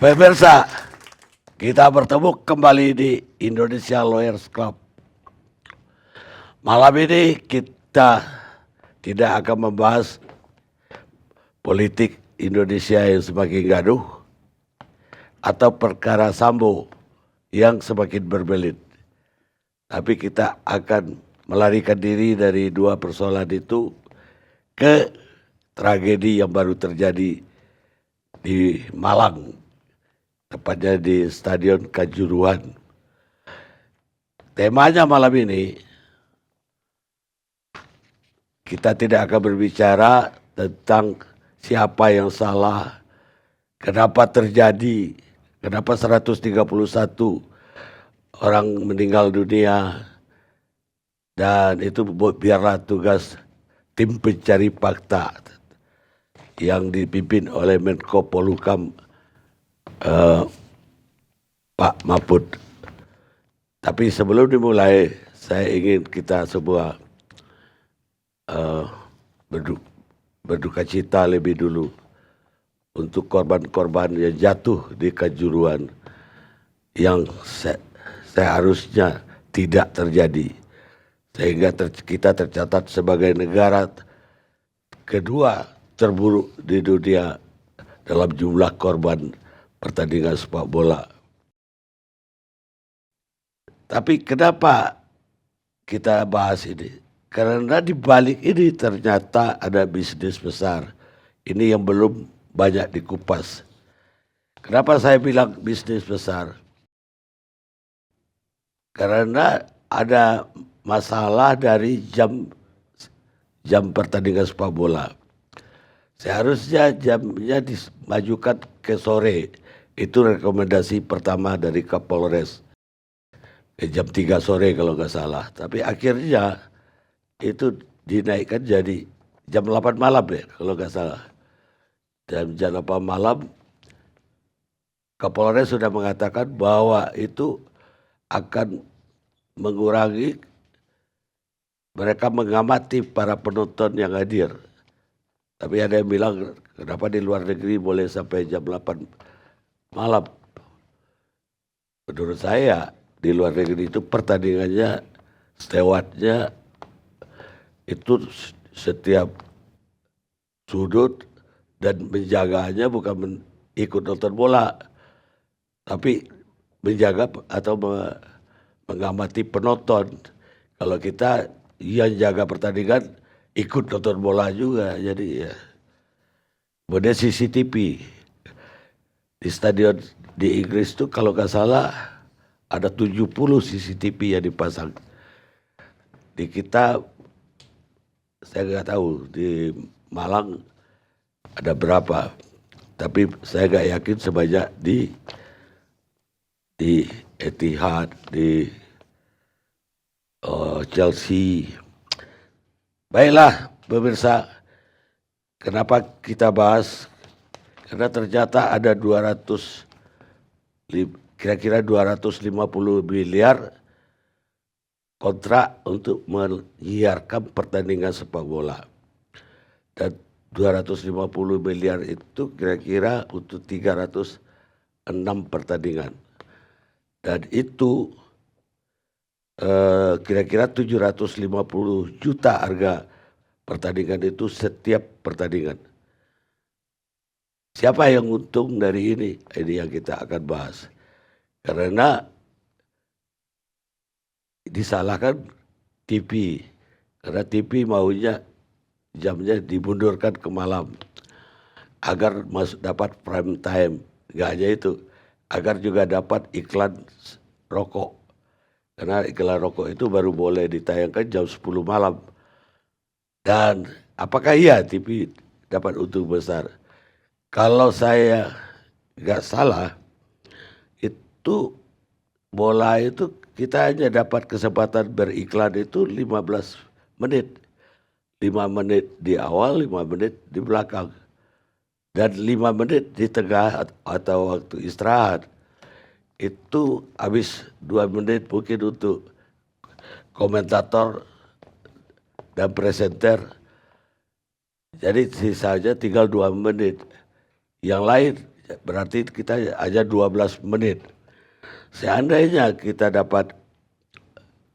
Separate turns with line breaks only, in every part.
Pemirsa, kita bertemu kembali di Indonesia Lawyers Club. Malam ini kita tidak akan membahas politik Indonesia yang semakin gaduh atau perkara Sambo yang semakin berbelit. Tapi kita akan melarikan diri dari dua persoalan itu ke tragedi yang baru terjadi di Malang, tepatnya di Stadion Kanjuruhan. Temanya malam ini, kita tidak akan berbicara tentang siapa yang salah, kenapa terjadi, kenapa 131 orang meninggal dunia, dan itu biarlah tugas tim pencari fakta yang dipimpin oleh Menko Polhukam Pak Mahfud. Tapi sebelum dimulai, saya ingin kita semua berduka cita lebih dulu untuk korban-korban yang jatuh di Kanjuruhan yang seharusnya tidak terjadi, sehingga kita tercatat sebagai negara kedua terburuk di dunia dalam jumlah korban pertandingan sepak bola. Tapi kenapa kita bahas ini? Karena di balik ini ternyata ada bisnis besar. Ini yang belum banyak dikupas. Kenapa saya bilang bisnis besar? Karena ada masalah dari jam pertandingan sepak bola. Seharusnya jamnya dimajukan ke sore. Itu rekomendasi pertama dari Kapolres. Jam 3 sore kalau nggak salah. Tapi akhirnya itu dinaikkan jadi jam 8 malam ya kalau nggak salah. Dan jam 8 malam Kapolres sudah mengatakan bahwa itu akan mengurangi mereka mengamati para penonton yang hadir. Tapi ada yang bilang kenapa di luar negeri boleh sampai jam 8 malam. Menurut saya di luar negeri itu pertandingannya stewardnya itu setiap sudut dan menjaganya bukan ikut nonton bola, tapi menjaga atau mengamati penonton. Kalau kita yang jaga pertandingan ikut nonton bola juga, jadi ya. Kemudian CCTV di stadion di Inggris itu kalau nggak salah ada 70 CCTV yang dipasang. Di kita saya nggak tahu di Malang ada berapa, tapi saya nggak yakin sebanyak di Etihad, di Chelsea. Baiklah pemirsa, kenapa kita bahas? Karena ternyata ada kira-kira 250 miliar kontrak untuk menyiarkan pertandingan sepak bola. Dan 250 miliar itu kira-kira untuk 306 pertandingan. Dan itu kira-kira 750 juta harga pertandingan itu setiap pertandingan. Siapa yang untung dari ini? Ini yang kita akan bahas. Karena disalahkan TV. Karena TV maunya jamnya dimundurkan ke malam agar dapat prime time. Gak hanya itu, agar juga dapat iklan rokok. Karena iklan rokok itu baru boleh ditayangkan jam 10 malam. Dan apakah iya TV dapat untung besar? Kalau saya gak salah, itu bola itu kita hanya dapat kesempatan beriklan itu 15 menit. 5 menit di awal, 5 menit di belakang. Dan 5 menit di tengah atau waktu istirahat. Itu habis 2 menit mungkin untuk komentator dan presenter. Jadi sisanya tinggal 2 menit. Yang lain berarti kita aja 12 menit. Seandainya kita dapat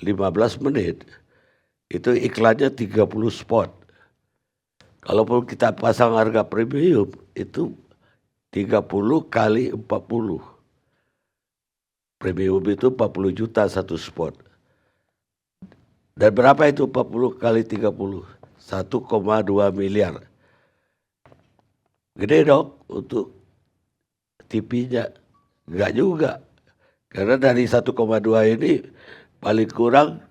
15 menit, itu iklannya 30 spot. Kalaupun kita pasang harga premium, itu 30 kali 40. Premium itu 40 juta satu spot. Dan berapa itu 40 kali 30? 1,2 miliar. Gede dong untuk TV-nya. Enggak juga. Karena dari 1,2 ini paling kurang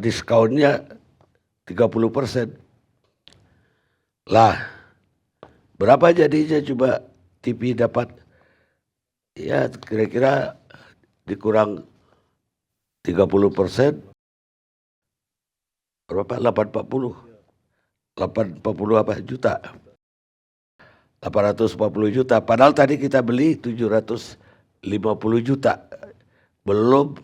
diskonnya 30%. Lah, berapa jadinya coba TV dapat? Ya kira-kira dikurang 30%, berapa? 840. 840 apa juta? 840 juta. Padahal tadi kita beli 750 juta. Belum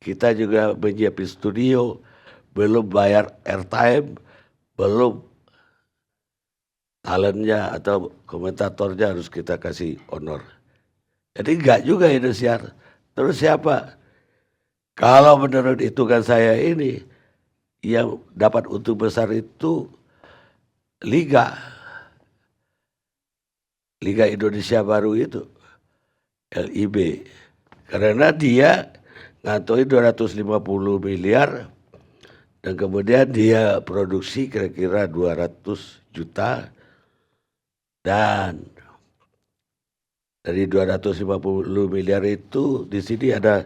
kita juga menyiapkan studio, belum bayar airtime, belum talentnya atau komentatornya harus kita kasih honor. Jadi enggak juga Indosiar. Terus siapa? Kalau menurut hitungan saya ini, yang dapat untung besar itu Liga Indonesia Baru itu, LIB. Karena dia ngantoi 250 miliar dan kemudian dia produksi kira-kira 200 juta dan dari 250 miliar itu di sini ada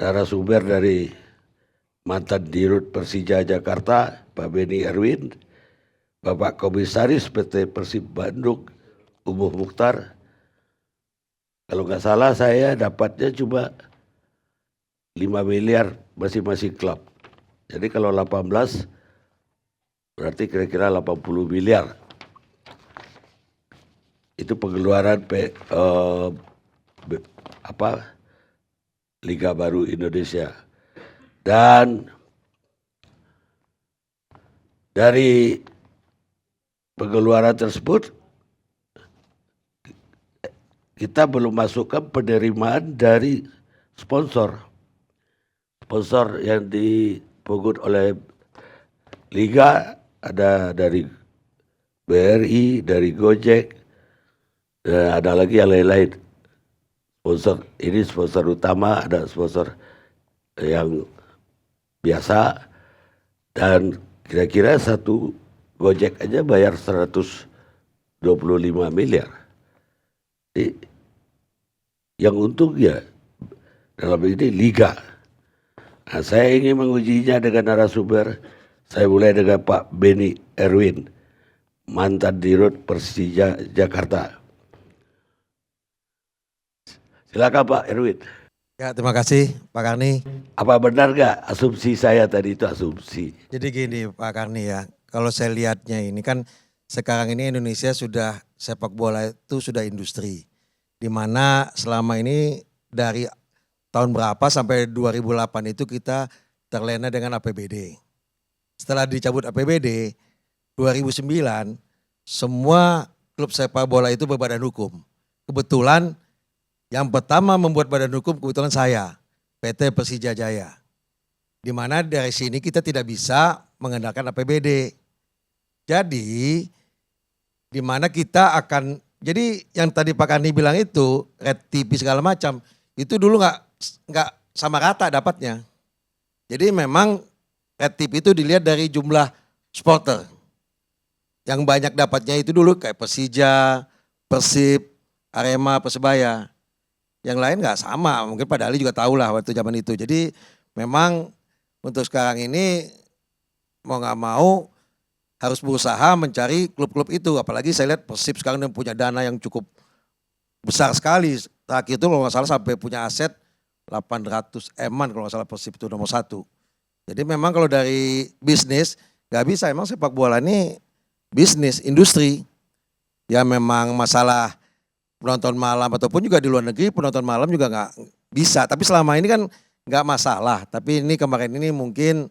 narasumber dari mantan Dirut Persija Jakarta, Pak Beni Erwin, Bapak Komisaris PT Persib Bandung, Umuh Mukhtar. Kalau nggak salah saya dapatnya cuma 5 miliar masing-masing klub. Jadi kalau 18 berarti kira-kira 80 miliar. Itu pengeluaran Liga Baru Indonesia. Dan dari pengeluaran tersebut kita belum masukkan penerimaan dari sponsor. Sponsor yang dipungut oleh Liga ada dari BRI, dari Gojek, dan ada lagi yang lain-lain. Sponsor ini sponsor utama, ada sponsor yang biasa, dan kira-kira satu Gojek aja bayar 125 miliar. Jadi, yang untung ya dalam ini Liga. Nah, saya ingin mengujinya dengan narasumber. Saya mulai dengan Pak Beni Erwin, mantan Dirut Persija Jakarta. Silakan Pak Erwin.
Ya, terima kasih Pak Karni.
Apa benar gak asumsi saya tadi itu asumsi?
Jadi gini Pak Karni ya, kalau saya lihatnya ini kan sekarang ini Indonesia sudah sepak bola itu sudah industri. Di mana selama ini dari tahun berapa sampai 2008 itu kita terlena dengan APBD. Setelah dicabut APBD, 2009 semua klub sepak bola itu berbadan hukum. Kebetulan yang pertama membuat badan hukum kebetulan saya, PT Persija Jaya. Di mana dari sini kita tidak bisa mengandalkan APBD. Jadi di mana kita akan, jadi yang tadi Pak Karni bilang itu, Red TV segala macam, itu dulu nggak sama rata dapatnya. Jadi memang Red TV itu dilihat dari jumlah supporter. Yang banyak dapatnya itu dulu kayak Persija, Persib, Arema, Persebaya. Yang lain nggak sama, mungkin Pak Dali juga tahu lah waktu zaman itu. Jadi memang untuk sekarang ini mau nggak mau harus berusaha mencari klub-klub itu. Apalagi saya lihat Persib sekarang punya dana yang cukup besar sekali. Terakhir itu kalau nggak salah sampai punya aset 800 M-an kalau nggak salah Persib itu nomor 1. Jadi memang kalau dari bisnis nggak bisa, emang sepak bola ini bisnis, industri. Ya memang masalah penonton malam ataupun juga di luar negeri penonton malam juga nggak bisa. Tapi selama ini kan nggak masalah. Tapi ini kemarin ini mungkin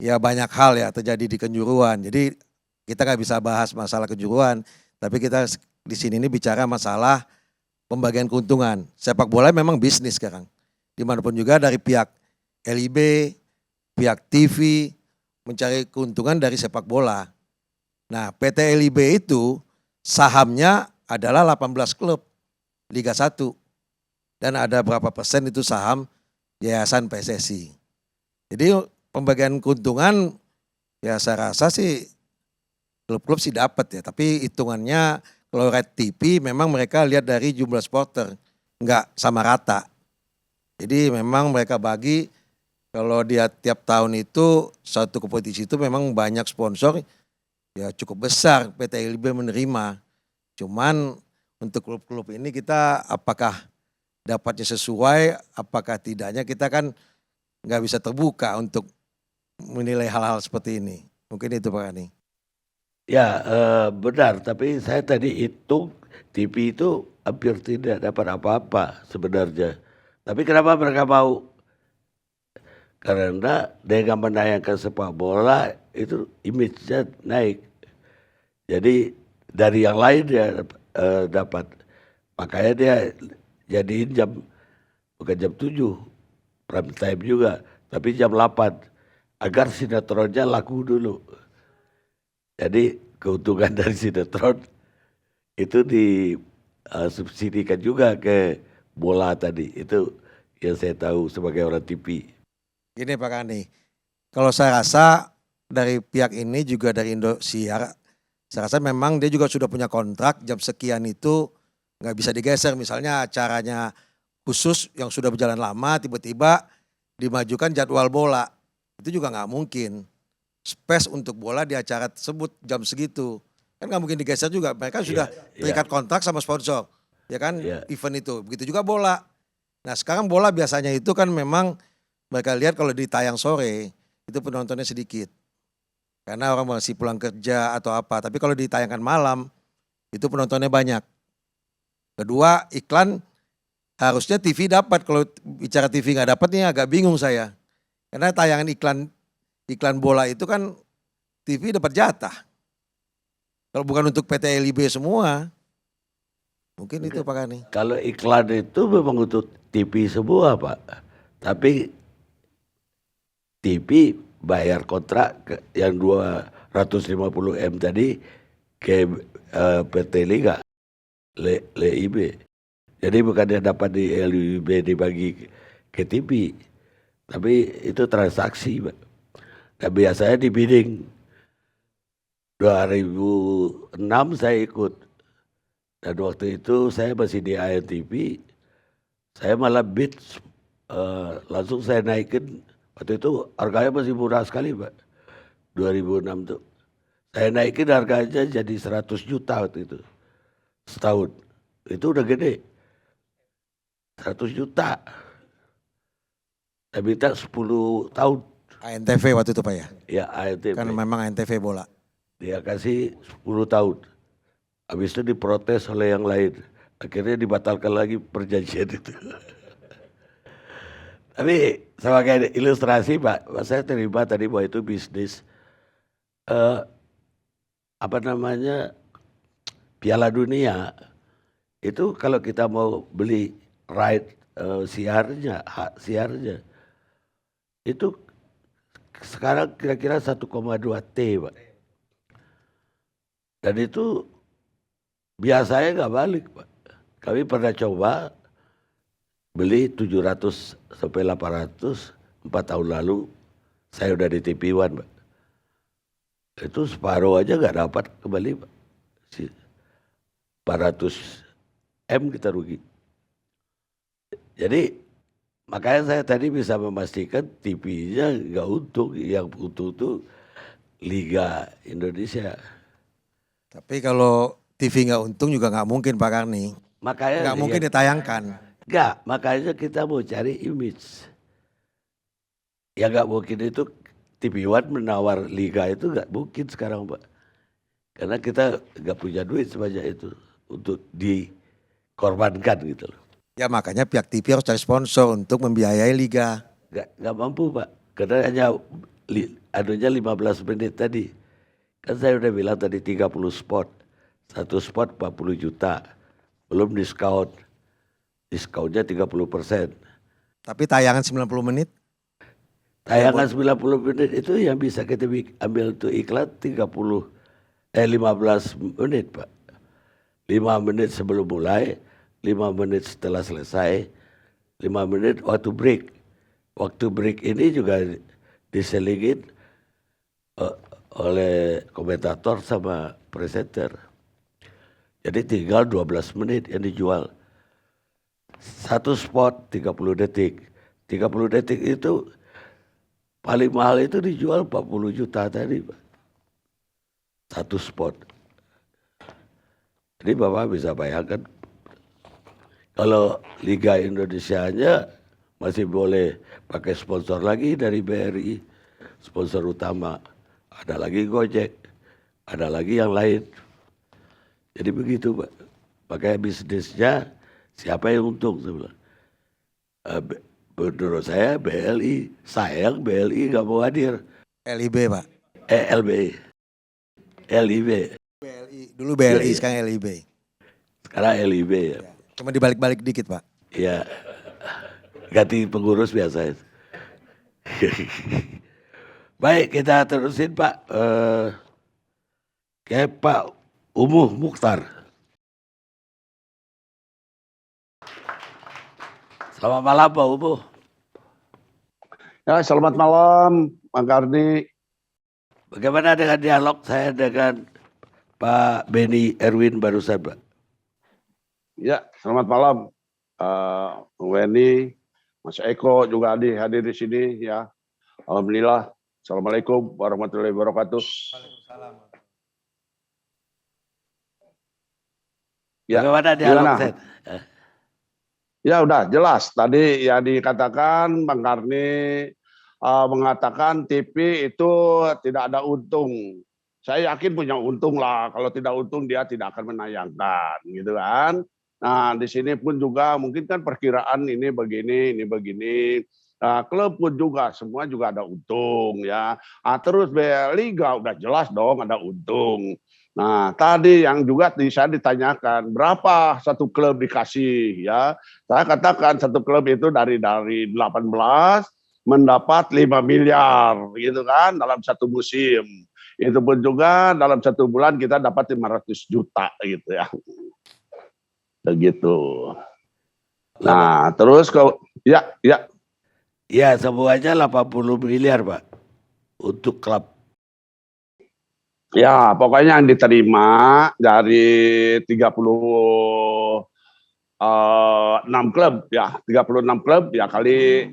ya banyak hal ya terjadi di Kanjuruhan. Jadi kita nggak bisa bahas masalah Kanjuruhan. Tapi kita di sini ini bicara masalah pembagian keuntungan. Sepak bola memang bisnis sekarang. Dimanapun juga dari pihak LIB, pihak TV mencari keuntungan dari sepak bola. Nah PT LIB itu sahamnya adalah 18 klub Liga 1. Dan ada berapa persen itu saham Yayasan PSSI. Jadi pembagian keuntungan ya saya rasa sih klub-klub sih dapat ya. Tapi hitungannya kalau Red TV memang mereka lihat dari jumlah supporter. Enggak sama rata. Jadi memang mereka bagi kalau dia tiap tahun itu satu kompetisi itu memang banyak sponsor ya cukup besar PT LIB menerima. Cuman untuk klub-klub ini kita apakah dapatnya sesuai, apakah tidaknya kita kan nggak bisa terbuka untuk menilai hal-hal seperti ini. Mungkin itu Pak Ani.
Ya benar, tapi saya tadi hitung TV itu hampir tidak dapat apa-apa sebenarnya. Tapi kenapa mereka mau? Karena dengan menayangkan sepak bola itu image-nya naik. Jadi dari yang lain dia dapat. Makanya dia jadiin bukan jam 7 prime time juga, tapi jam 8 agar sinetronnya laku dulu. Jadi keuntungan dari sinetron itu disubsidikan juga ke bola tadi. Itu yang saya tahu sebagai orang TV.
Gini Pak Ani, kalau saya rasa dari pihak ini juga dari Indosiar, saya rasa memang dia juga sudah punya kontrak jam sekian itu nggak bisa digeser. Misalnya acaranya khusus yang sudah berjalan lama tiba-tiba dimajukan jadwal bola. Itu juga nggak mungkin. Space untuk bola di acara tersebut jam segitu. Kan nggak mungkin digeser juga. Mereka sudah terikat kontrak sama sponsor. Ya kan event itu. Begitu juga bola. Nah sekarang bola biasanya itu kan memang mereka lihat kalau ditayang sore itu penontonnya sedikit. Karena orang masih pulang kerja atau apa. Tapi kalau ditayangkan malam itu penontonnya banyak. Kedua iklan harusnya TV dapat. Kalau bicara TV nggak dapat nih agak bingung saya. Karena tayangan iklan bola itu kan TV dapat jatah. Kalau bukan untuk PT LIB semua. Mungkin itu Pak Kani.
Kalau iklan itu memang untuk TV semua Pak. Tapi TV bayar kontrak yang 250 M tadi ke PT Liga LIB. Jadi bukan dia dapat di LIB dibagi ke TV. Tapi itu transaksi Pak. Dan biasanya di bidding 2006 saya ikut. Dan waktu itu saya masih di INTV. Saya malah bid langsung saya naikin. Waktu itu harganya masih murah sekali Pak. 2006 tuh. Saya naikin harganya jadi 100 juta waktu itu. Setahun. Itu udah gede. 100 juta. Saya minta 10 tahun.
ANTV waktu itu Pak ya?
Ya ANTV.
Kan memang ANTV bola.
Dia kasih 10 tahun. Habis itu diprotes oleh yang lain. Akhirnya dibatalkan lagi perjanjian itu. Tapi sebagai ilustrasi Pak, saya terima tadi bahwa itu bisnis. Piala Dunia. Itu kalau kita mau beli right hak siarnya. Itu sekarang kira-kira 1,2 T Pak. Dan itu biasanya nggak balik Pak. Kami pernah coba beli 700 sampai 800 4 tahun lalu. Saya udah di TV One Pak. Itu separuh aja nggak dapat kembali Pak. 400 M kita rugi. Jadi makanya saya tadi bisa memastikan TV-nya nggak untung. Yang untung itu Liga Indonesia.
Tapi kalau TV nggak untung juga nggak mungkin Pak Karni.
Makanya
Nggak mungkin ditayangkan.
Nggak, makanya kita mau cari image. Ya nggak mungkin itu TV One menawar liga itu nggak mungkin sekarang Pak. Karena kita nggak punya duit sebanyak itu untuk dikorbankan gitu loh.
Ya makanya pihak TV harus cari sponsor untuk membiayai liga.
Nggak mampu Pak. Karena hanya anunya 15 menit tadi. Kan saya udah bilang tadi 30 spot. Satu spot 40 juta. Belum diskon. Diskonnya 30%.
Tapi tayangan 90 menit?
Tayangan 90 menit itu yang bisa kita ambil untuk iklan 15 menit, Pak. 5 menit sebelum mulai, 5 menit setelah selesai, 5 menit waktu break. Waktu break ini juga diselingin oleh komentator sama presenter. Jadi tinggal 12 menit yang dijual. Satu spot 30 detik. 30 detik itu paling mahal itu dijual 40 juta tadi, Pak. Satu spot. Jadi Bapak bisa bayangkan kalau Liga Indonesianya masih boleh pakai sponsor lagi dari BRI, sponsor utama. Ada lagi Gojek, ada lagi yang lain. Jadi begitu, Pak. Pakai bisnisnya siapa yang untung sebelah. Menurut saya BLI, sayang BLI nggak mau hadir.
LIB, Pak.
LB, LIB.
BLI, dulu BLI,
Iya, iya.
sekarang LIB.
Sekarang LIB ya.
Cuma dibalik-balik dikit, Pak.
Ya, ganti pengurus biasa. Baik, kita terusin Pak. Kayak Pak Umuh Mukhtar. Selamat malam Pak Umuh.
Ya, selamat malam, Pak Karni.
Bagaimana dengan dialog saya dengan Pak Beni Erwin barusan, Pak?
Ya, selamat malam, Bung Weni, Mas Eko juga hadir di sini ya. Alhamdulillah. Assalamualaikum warahmatullahi wabarakatuh. Ya,
Bagaimana dialog
gimana?
saya?
Ya udah jelas. Tadi ya dikatakan Bang Karni mengatakan TV itu tidak ada untung. Saya yakin punya untung lah. Kalau tidak untung dia tidak akan menayangkan, gitu kan. Nah di sini pun juga mungkin kan perkiraan ini begini, ini begini. Nah, klub pun juga semua juga ada untung ya. Terus Liga udah jelas dong ada untung. Nah tadi yang juga saya ditanyakan berapa satu klub dikasih ya. Saya katakan satu klub itu dari 18 mendapat 5 miliar gitu kan dalam satu musim. Itu pun juga dalam satu bulan kita dapat 500 juta gitu ya. Begitu. Nah, terus kalau ya.
Ya, semuanya 80 miliar, Pak. Untuk klub.
Ya, pokoknya yang diterima dari 36 klub ya, 36 klub ya kali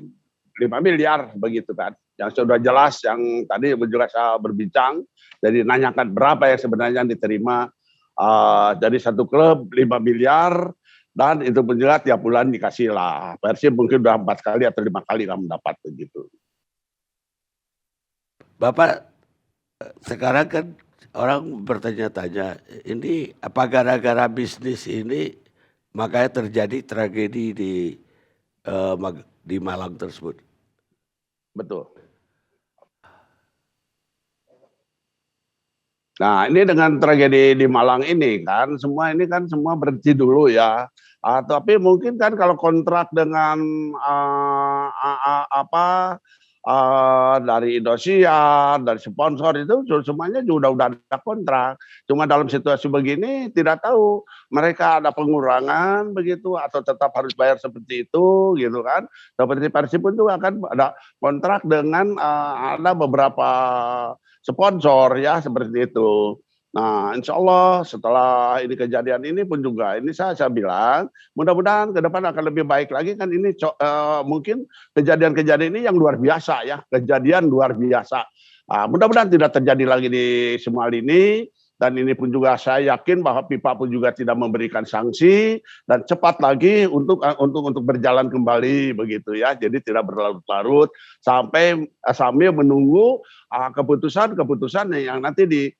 5 miliar begitu kan. Yang sudah jelas yang tadi juga saya berbincang, jadi nanyakan berapa yang sebenarnya yang diterima dari satu klub 5 miliar dan itu pun juga tiap bulan dikasih lah. Persib mungkin udah 4 kali atau 5 kali lah mendapat begitu.
Bapak sekarang kan orang bertanya-tanya, ini apa gara-gara bisnis ini makanya terjadi tragedi di Malang tersebut?
Betul. Nah, ini dengan tragedi di Malang ini kan semua berhenti dulu ya. Tapi mungkin kan kalau kontrak dengan dari Indosiar, dari sponsor itu semuanya juga udah ada kontrak. Cuma dalam situasi begini tidak tahu mereka ada pengurangan begitu atau tetap harus bayar seperti itu gitu kan. Seperti Persib pun juga kan ada kontrak dengan ada beberapa sponsor ya seperti itu. Nah, insya Allah setelah ini kejadian ini pun juga ini saya bilang mudah-mudahan ke depan akan lebih baik lagi kan ini mungkin kejadian-kejadian ini yang luar biasa ya, kejadian luar biasa. Mudah-mudahan tidak terjadi lagi di semua lini dan ini pun juga saya yakin bahwa FIFA pun juga tidak memberikan sanksi dan cepat lagi untuk berjalan kembali begitu ya. Jadi tidak berlarut-larut sampai sambil menunggu keputusan yang nanti di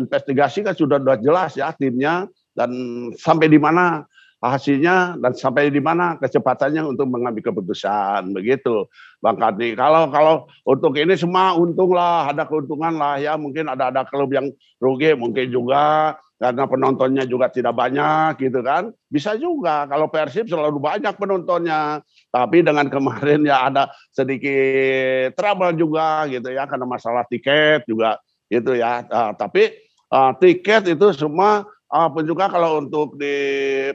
investigasi kan sudah jelas ya timnya dan sampai di mana hasilnya dan sampai di mana kecepatannya untuk mengambil keputusan begitu Bang Karni. Kalau untuk ini semua untung lah, ada keuntungan lah ya, mungkin ada klub yang rugi mungkin juga, karena penontonnya juga tidak banyak gitu kan. Bisa juga kalau Persib selalu banyak penontonnya. Tapi dengan kemarin ya ada sedikit trouble juga gitu ya karena masalah tiket juga gitu ya. Tapi tiket itu semua pun juga kalau untuk di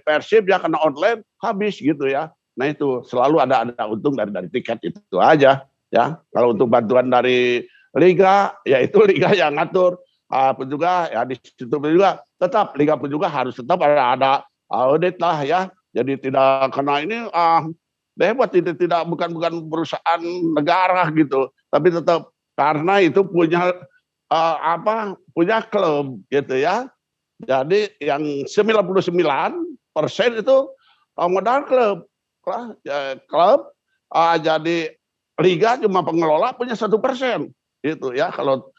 Persib ya karena online habis gitu ya. Nah itu selalu ada untung dari tiket itu aja ya. Kalau untuk bantuan dari liga ya itu liga yang ngatur. Pun juga ya di situ pun juga tetap liga pun juga harus tetap ada audit lah ya. Jadi tidak karena ini hebat tidak bukan perusahaan negara gitu, tapi tetap karena itu punya punya klub gitu ya. Jadi yang 99% itu modal klub. Klub jadi liga cuma pengelola punya 1% gitu ya.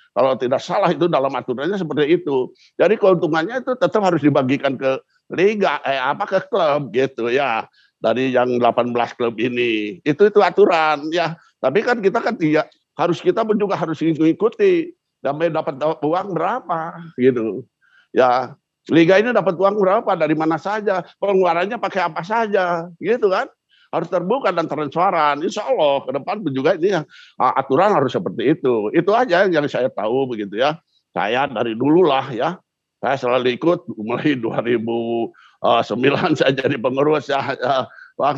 Kalau tidak salah itu dalam aturannya seperti itu. Jadi keuntungannya itu tetap harus dibagikan ke liga ke klub gitu ya. Dari yang 18 klub ini. Itu aturan ya. Tapi kan kita kan tidak kita pun juga harus mengikuti. Dapat uang berapa gitu. Ya, liga ini dapat uang berapa dari mana saja, pengeluarannya pakai apa saja, gitu kan? Harus terbuka dan transparan. Insya Allah ke depan juga ini aturan harus seperti itu. Itu aja yang saya tahu begitu ya. Saya dari dulu lah ya, saya selalu ikut mulai 2009 saya jadi pengurus ya.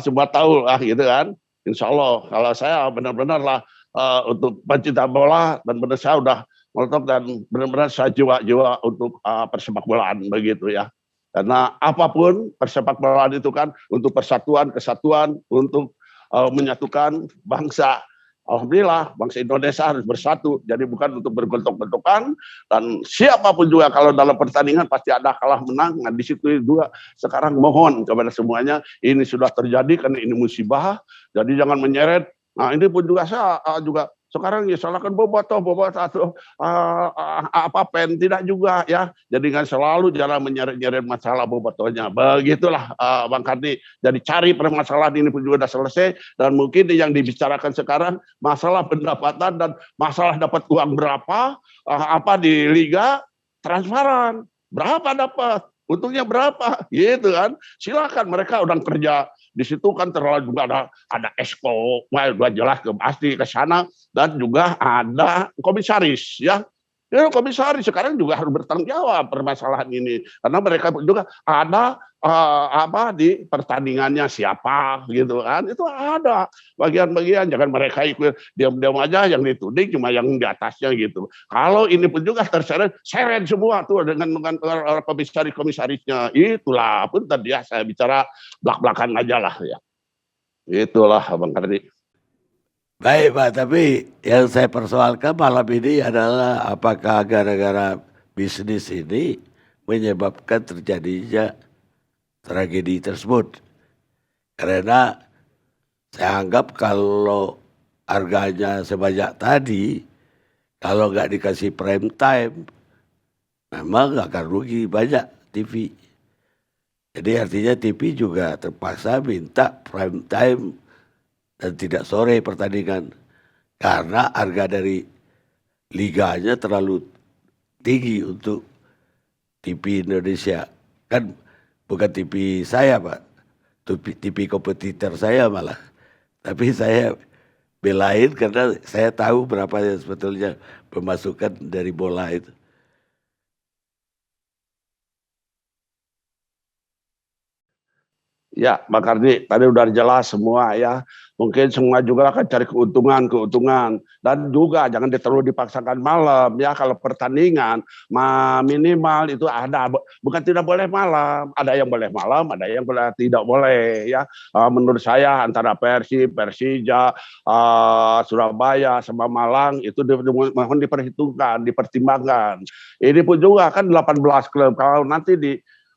Semua tahu lah gitu kan. Insya Allah kalau saya benar-benar lah untuk pencinta bola dan benar saya udah meletak dan benar-benar saya jiwa-jiwa untuk persepak bolaan begitu ya. Karena apapun persepak bolaan itu kan untuk persatuan, kesatuan, untuk menyatukan bangsa. Alhamdulillah bangsa Indonesia harus bersatu. Jadi bukan untuk bergontok-gontokan dan siapapun juga kalau dalam pertandingan pasti ada kalah menang. Nah di situ juga sekarang mohon kepada semuanya ini sudah terjadi karena ini musibah. Jadi jangan menyeret. Nah ini pun juga saya juga sekarang ya salahkan bobotoh atau pen tidak juga ya. Jadi kan selalu jangan menyeret-nyeret masalah bobotohnya. Begitulah Bang Karni. Jadi cari permasalahan ini pun juga sudah selesai dan mungkin yang dibicarakan sekarang masalah pendapatan dan masalah dapat uang berapa di liga transparan. Berapa dapat? Untungnya berapa? Gitu kan. Silakan mereka udah kerja di situ kan terlalu juga ada exco, udah jelas pasti ke sana dan juga ada komisaris ya. Ya komisaris sekarang juga harus bertanggung jawab permasalahan ini karena mereka juga ada di pertandingannya siapa gitu kan itu ada bagian-bagian jangan mereka ikut diam-diam aja yang dituding cuma yang di atasnya gitu. Kalau ini pun juga terseret semua tuh dengan komisarisnya itulah pun tadi ya saya bicara belak-belakan aja lah ya. Itulah Bang Kardi.
Baik Pak, tapi yang saya persoalkan malam ini adalah apakah gara-gara bisnis ini menyebabkan terjadinya tragedi tersebut. Karena saya anggap kalau harganya sebanyak tadi, kalau nggak dikasih prime time, memang akan rugi banyak TV. Jadi artinya TV juga terpaksa minta prime time dan tidak sore pertandingan karena harga dari liganya terlalu tinggi untuk TV Indonesia. Kan bukan TV saya Pak, TV kompetitor saya malah. Tapi saya belain karena saya tahu berapa sebetulnya pemasukan dari bola itu.
Ya, Bang Kardi, tadi udah jelas semua ya. Mungkin semua juga akan cari keuntungan. Dan juga jangan terlalu dipaksakan malam ya. Kalau pertandingan minimal itu ada, bukan tidak boleh malam. Ada yang boleh malam, ada yang tidak boleh ya. Menurut saya antara Persija, Surabaya, sama Malang itu mohon diperhitungkan, dipertimbangkan. Ini pun juga kan 18 klub. Kalau nanti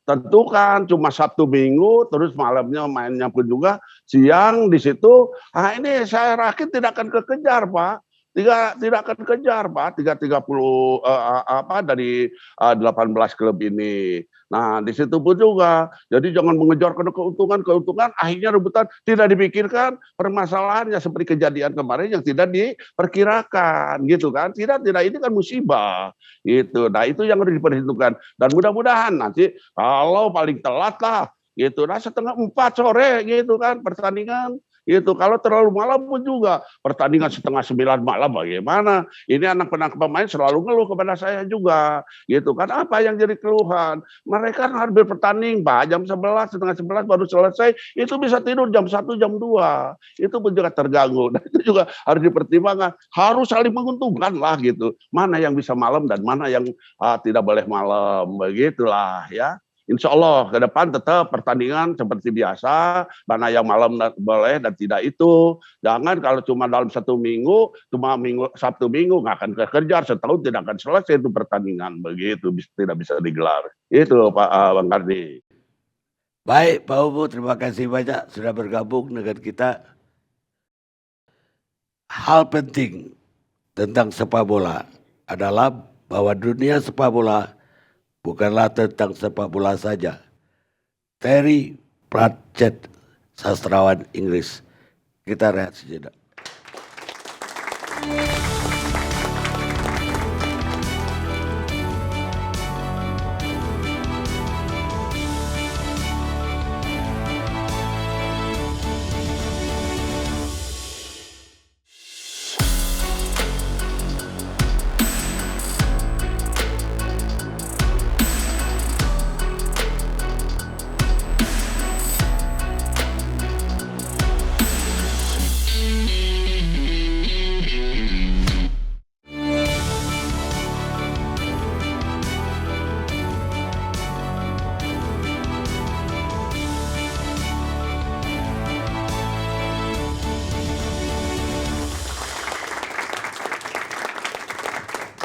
tentukan cuma Sabtu Minggu, terus malamnya mainnya pun juga siang di situ. Ini saya yakin tidak akan kekejar Pak. tidak akan kejar Pak, 330 dari 18 klub ini. Nah, di situ pun juga. Jadi jangan mengejar karena keuntungan, akhirnya rebutan tidak dipikirkan permasalahannya seperti kejadian kemarin yang tidak diperkirakan gitu kan. Tidak, ini kan musibah gitu. Nah, itu yang harus diperhitungkan dan mudah-mudahan nanti kalau paling telat lah gitu. Nah, 3:30 sore gitu kan pertandingan. Itu kalau terlalu malam pun juga pertandingan 8:30 malam bagaimana? Ini anak pemain selalu ngeluh kepada saya juga, gitu kan. Apa yang jadi keluhan? Mereka harus bertanding Pak, jam 11, setengah 11 baru selesai, itu bisa tidur jam 1, jam 2. Itu pun juga terganggu. Dan itu juga harus dipertimbangkan, harus saling menguntungkan lah gitu. Mana yang bisa malam dan mana yang tidak boleh malam, begitulah ya. Insya Allah ke depan tetap pertandingan seperti biasa, mana yang malam boleh dan tidak itu. Jangan kalau cuma dalam 1 minggu, cuma Sabtu Minggu nggak akan kekejar, setahun tidak akan selesai itu pertandingan, begitu tidak bisa digelar. Itu Pak Bang Karni.
Baik Pak Ubu, terima kasih banyak sudah bergabung dengan kita. Hal penting tentang sepak bola adalah bahwa dunia sepak bola bukanlah tentang sepak bola saja. Terry Pratchett, sastrawan Inggris. Kita rehat sejenak.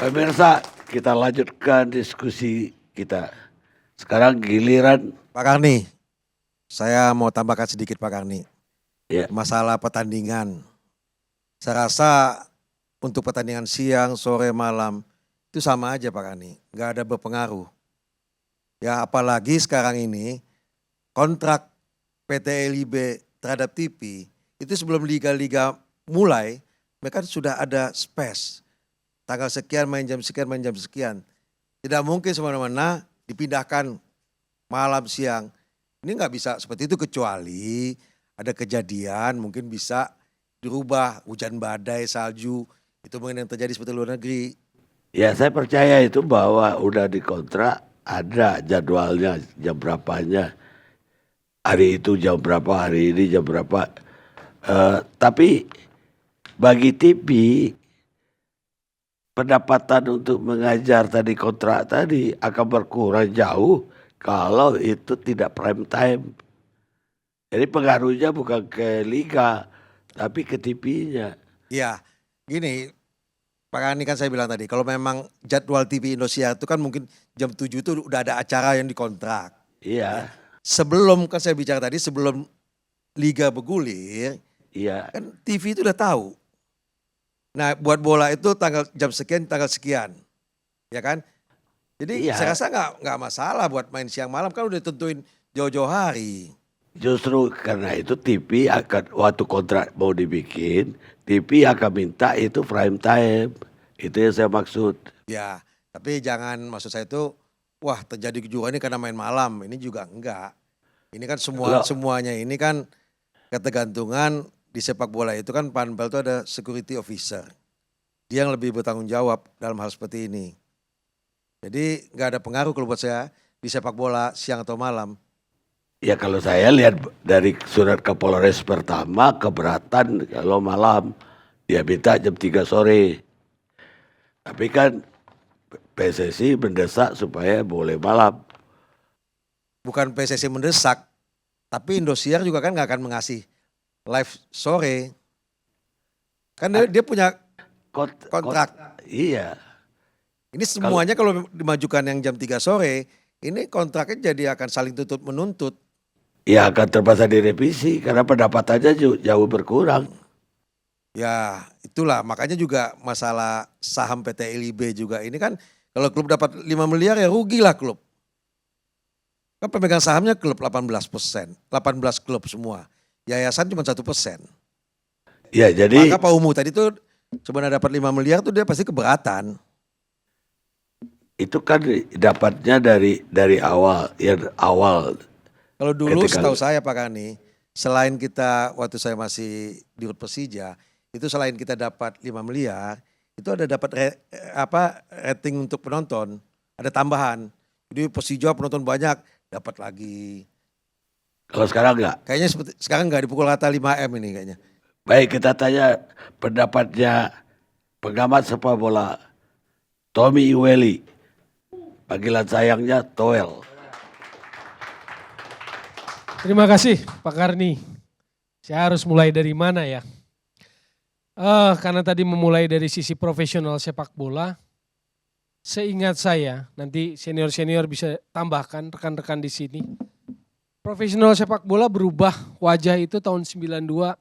Pemirsa, kita lanjutkan diskusi kita. Sekarang giliran
Pak Karni, saya mau tambahkan sedikit Pak Karni.
ya.
Masalah pertandingan. Saya rasa untuk pertandingan siang, sore, malam itu sama aja Pak Karni. Nggak ada berpengaruh. Ya apalagi sekarang ini kontrak PT LIB terhadap TV itu sebelum liga-liga mulai mereka sudah ada space. Tanggal sekian main jam sekian, main jam sekian. Tidak mungkin semena-mena dipindahkan malam siang. Ini nggak bisa seperti itu kecuali ada kejadian mungkin bisa dirubah hujan badai, salju. Itu mungkin yang terjadi seperti luar negeri.
Ya saya percaya itu bahwa udah dikontrak, ada jadwalnya, jam berapanya. Hari itu jam berapa, hari ini jam berapa. Tapi bagi TV pendapatan untuk mengajar tadi kontrak tadi akan berkurang jauh kalau itu tidak prime time. Jadi pengaruhnya bukan ke liga tapi ke TV-nya.
Iya, gini Pak Karni kan saya bilang tadi kalau memang jadwal TV Indonesia itu kan mungkin jam 7 itu udah ada acara yang dikontrak.
Iya,
Sebelum kan saya bicara tadi sebelum liga bergulir
iya.
kan TV itu udah tahu. Nah buat bola itu tanggal jam sekian tanggal sekian, ya kan? Jadi
Iya.
saya rasa nggak masalah buat main siang malam kan udah tentuin jauh-jauh hari.
Justru karena itu TV akan waktu kontrak mau dibikin, TV akan minta itu prime time. Itu yang saya maksud.
Ya, tapi jangan maksud saya itu wah terjadi kejuaraan ini karena main malam. Ini juga enggak. Ini kan
Loh.
semuanya ini kan ketergantungan di sepak bola itu kan panpel itu ada security officer. Dia yang lebih bertanggung jawab dalam hal seperti ini. Jadi nggak ada pengaruh kalau buat saya di sepak bola siang atau malam.
Ya kalau saya lihat dari surat Kapolres pertama keberatan kalau malam. Dia minta jam 3 sore. Tapi kan PSSI mendesak supaya boleh malam.
Bukan PSSI mendesak, tapi Indosiar juga kan nggak akan mengasih live sore. Kan dia punya kontrak.
Iya.
Ini semuanya kalau dimajukan yang jam 3 sore, ini kontraknya jadi akan saling tuntut menuntut.
Ya akan terpaksa direvisi karena pendapatannya jauh berkurang.
Ya itulah makanya juga masalah saham PT LIB juga ini kan kalau klub dapat 5 miliar ya rugilah klub. Kan pemegang sahamnya klub 18%, 18 klub semua. Yayasan cuma 1%.
Ya jadi
Maka Pak Umu tadi tuh sebenarnya dapat 5 miliar tuh dia pasti keberatan.
itu kan dapatnya dari awal, ya awal.
Kalau dulu
Ketika-
setahu saya Pak Kani, selain kita waktu saya masih di Persija, itu selain kita dapat 5 miliar, itu ada dapat rating untuk penonton, ada tambahan. Jadi Persija penonton banyak, dapat lagi.
Kalau sekarang enggak.
Kayaknya sekarang nggak dipukul rata 5M ini kayaknya.
Baik, kita tanya pendapatnya pengamat sepak bola Tommy Iweli. Panggilan sayangnya Toel.
Terima kasih Pak Karni. Saya harus mulai dari mana ya? Karena tadi memulai dari sisi profesional sepak bola, seingat saya, nanti senior-senior bisa tambahkan rekan-rekan di sini. Profesional sepak bola berubah wajah itu tahun 92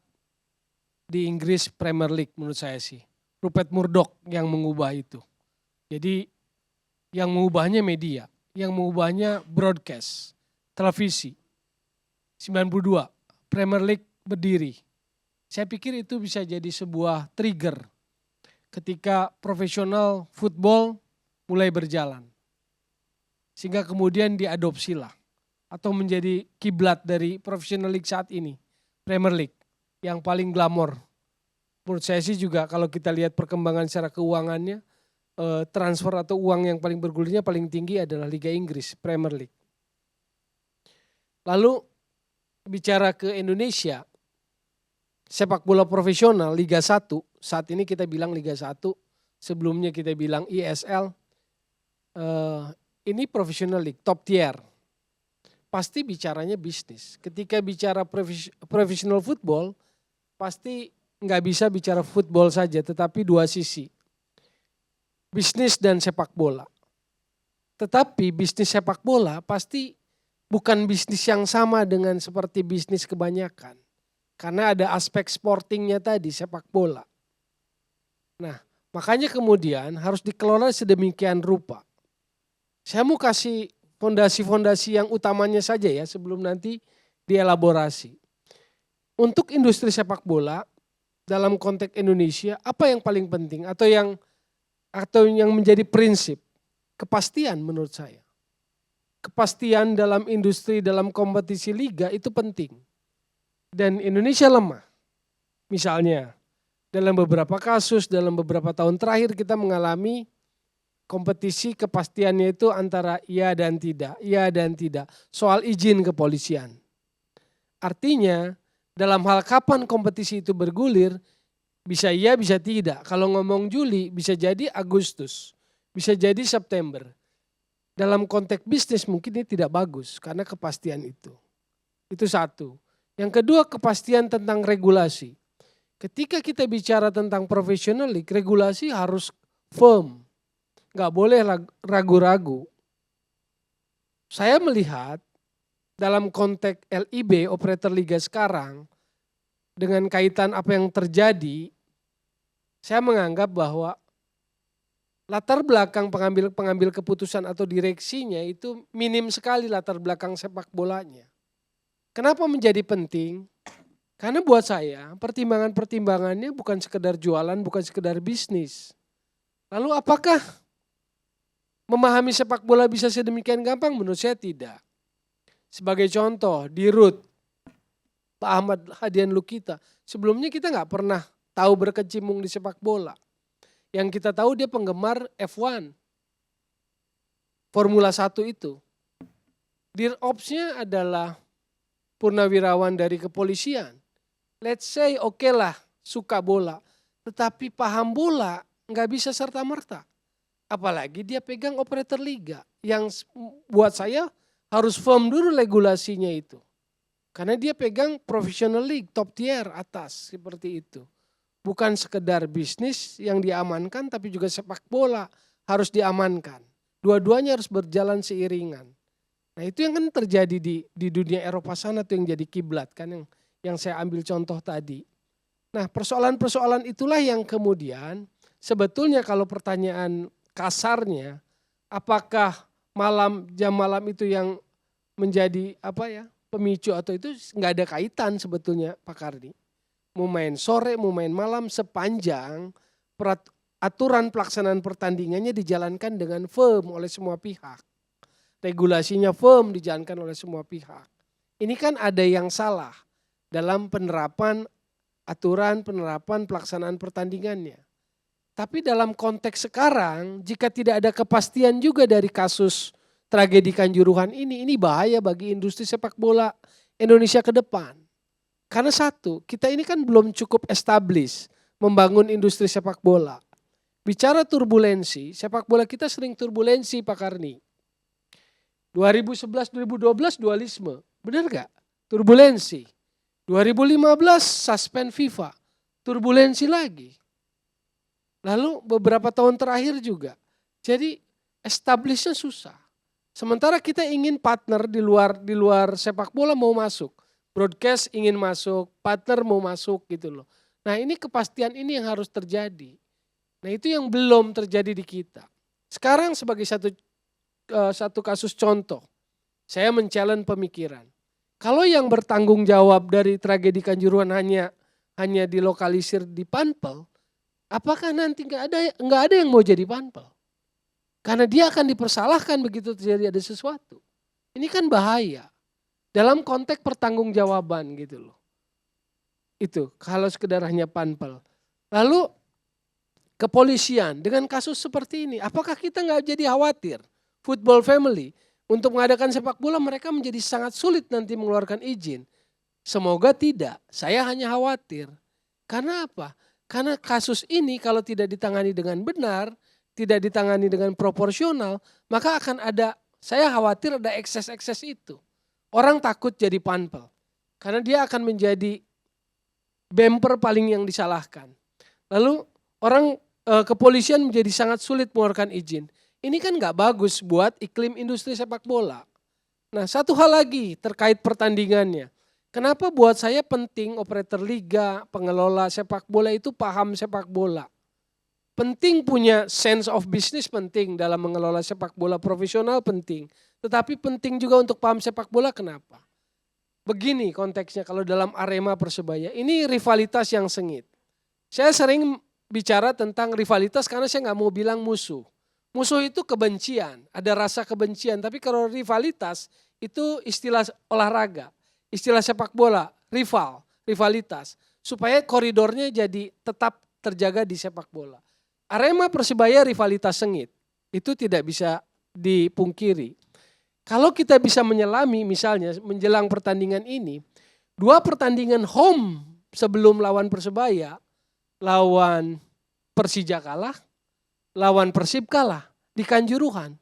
di Inggris Premier League menurut saya sih. Rupert Murdoch yang mengubah itu. Jadi yang mengubahnya media, yang mengubahnya broadcast, televisi. 92 Premier League berdiri. Saya pikir itu bisa jadi sebuah trigger ketika profesional football mulai berjalan. Sehingga kemudian diadopsilah atau menjadi kiblat dari professional league saat ini, Premier League yang paling glamor. Menurut saya sih juga kalau kita lihat perkembangan secara keuangannya, transfer atau uang yang paling bergulirnya paling tinggi adalah Liga Inggris, Premier League. Lalu bicara ke Indonesia, sepak bola profesional Liga 1, saat ini kita bilang Liga 1, sebelumnya kita bilang ISL, ini professional league, top tier. Pasti bicaranya bisnis. Ketika bicara professional football, pasti nggak bisa bicara football saja, tetapi dua sisi. Bisnis dan sepak bola. Tetapi bisnis sepak bola pasti bukan bisnis yang sama dengan seperti bisnis kebanyakan. Karena ada aspek sportingnya tadi, sepak bola. Nah, makanya kemudian harus dikelola sedemikian rupa. Saya mau kasih fondasi-fondasi yang utamanya saja ya sebelum nanti dielaborasi. Untuk industri sepak bola dalam konteks Indonesia, apa yang paling penting atau yang menjadi prinsip? Kepastian menurut saya. Kepastian dalam industri, dalam kompetisi liga itu penting. Dan Indonesia lemah. Misalnya dalam beberapa kasus, dalam beberapa tahun terakhir kita mengalami kompetisi kepastiannya itu antara iya dan tidak, iya dan tidak. Soal izin kepolisian. Artinya dalam hal kapan kompetisi itu bergulir, bisa iya bisa tidak. Kalau ngomong Juli bisa jadi Agustus, bisa jadi September. Dalam konteks bisnis mungkin ini tidak bagus karena kepastian itu. Itu satu. Yang kedua kepastian tentang regulasi. Ketika kita bicara tentang professional league, regulasi harus firm. Nggak boleh ragu-ragu. Saya melihat dalam konteks LIB, operator liga sekarang, dengan kaitan apa yang terjadi, saya menganggap bahwa latar belakang pengambil keputusan atau direksinya itu minim sekali latar belakang sepak bolanya. Kenapa menjadi penting? Karena buat saya pertimbangannya bukan sekedar jualan, bukan sekedar bisnis. Lalu apakah memahami sepak bola bisa sedemikian gampang? Menurut saya tidak. Sebagai contoh di RUT, Pak Ahmad Hadian Lukita, sebelumnya kita nggak pernah tahu berkecimpung di sepak bola. Yang kita tahu dia penggemar F1, Formula 1 itu. Dir-Ops-nya adalah purnawirawan dari kepolisian. Let's say oke lah suka bola, tetapi paham bola nggak bisa serta-merta. Apalagi dia pegang operator liga yang buat saya harus firm dulu regulasinya itu. Karena dia pegang professional league, top tier atas seperti itu. Bukan sekedar bisnis yang diamankan tapi juga sepak bola harus diamankan. Dua-duanya harus berjalan seiringan. Nah itu yang kan terjadi di dunia Eropa sana tuh yang jadi kiblat kan yang saya ambil contoh tadi. Nah, persoalan-persoalan itulah yang kemudian sebetulnya kalau pertanyaan kasarnya, apakah jam malam itu yang menjadi pemicu atau itu nggak ada kaitan sebetulnya Pak Karni. Mau main sore, mau main malam sepanjang aturan pelaksanaan pertandingannya dijalankan dengan firm oleh semua pihak. Regulasinya firm dijalankan oleh semua pihak. Ini kan ada yang salah dalam penerapan penerapan pelaksanaan pertandingannya. Tapi dalam konteks sekarang, jika tidak ada kepastian juga dari kasus tragedi Kanjuruhan ini bahaya bagi industri sepak bola Indonesia ke depan. Karena satu, kita ini kan belum cukup established membangun industri sepak bola. Bicara turbulensi, sepak bola kita sering turbulensi Pak Karni. 2011-2012 dualisme, benar gak? Turbulensi. 2015 suspend FIFA, turbulensi lagi. Lalu beberapa tahun terakhir juga. Jadi establishnya susah. Sementara kita ingin partner di luar sepak bola mau masuk. Broadcast ingin masuk, partner mau masuk gitu loh. Nah ini kepastian ini yang harus terjadi. Nah itu yang belum terjadi di kita. Sekarang sebagai satu kasus contoh, saya men-challenge pemikiran. Kalau yang bertanggung jawab dari tragedi Kanjuruhan hanya dilokalisir di Panpel, apakah nanti nggak ada yang mau jadi Panpel? Karena dia akan dipersalahkan begitu terjadi ada sesuatu. Ini kan bahaya. Dalam konteks pertanggungjawaban gitu loh. Itu kalau sekedar hanya Panpel. Lalu kepolisian dengan kasus seperti ini, apakah kita nggak jadi khawatir? Football family untuk mengadakan sepak bola mereka menjadi sangat sulit nanti mengeluarkan izin. Semoga tidak, saya hanya khawatir. Karena apa? Karena kasus ini kalau tidak ditangani dengan benar, tidak ditangani dengan proporsional, maka akan saya khawatir ada ekses-ekses itu. Orang takut jadi Panpel. Karena dia akan menjadi bumper paling yang disalahkan. Lalu kepolisian menjadi sangat sulit mengeluarkan izin. Ini kan gak bagus buat iklim industri sepak bola. Nah satu hal lagi terkait pertandingannya. Kenapa buat saya penting operator liga, pengelola sepak bola itu paham sepak bola. Penting punya sense of business penting dalam mengelola sepak bola profesional penting. Tetapi penting juga untuk paham sepak bola kenapa? Begini konteksnya kalau dalam Arema Persebaya ini rivalitas yang sengit. Saya sering bicara tentang rivalitas karena saya gak mau bilang musuh. Musuh itu kebencian, ada rasa kebencian. Tapi kalau rivalitas itu istilah olahraga, istilah sepak bola, rivalitas. Supaya koridornya jadi tetap terjaga di sepak bola. Arema Persebaya rivalitas sengit, itu tidak bisa dipungkiri. Kalau kita bisa menyelami misalnya menjelang pertandingan ini, 2 pertandingan home sebelum lawan Persebaya, lawan Persija kalah, lawan Persib kalah di Kanjuruhan.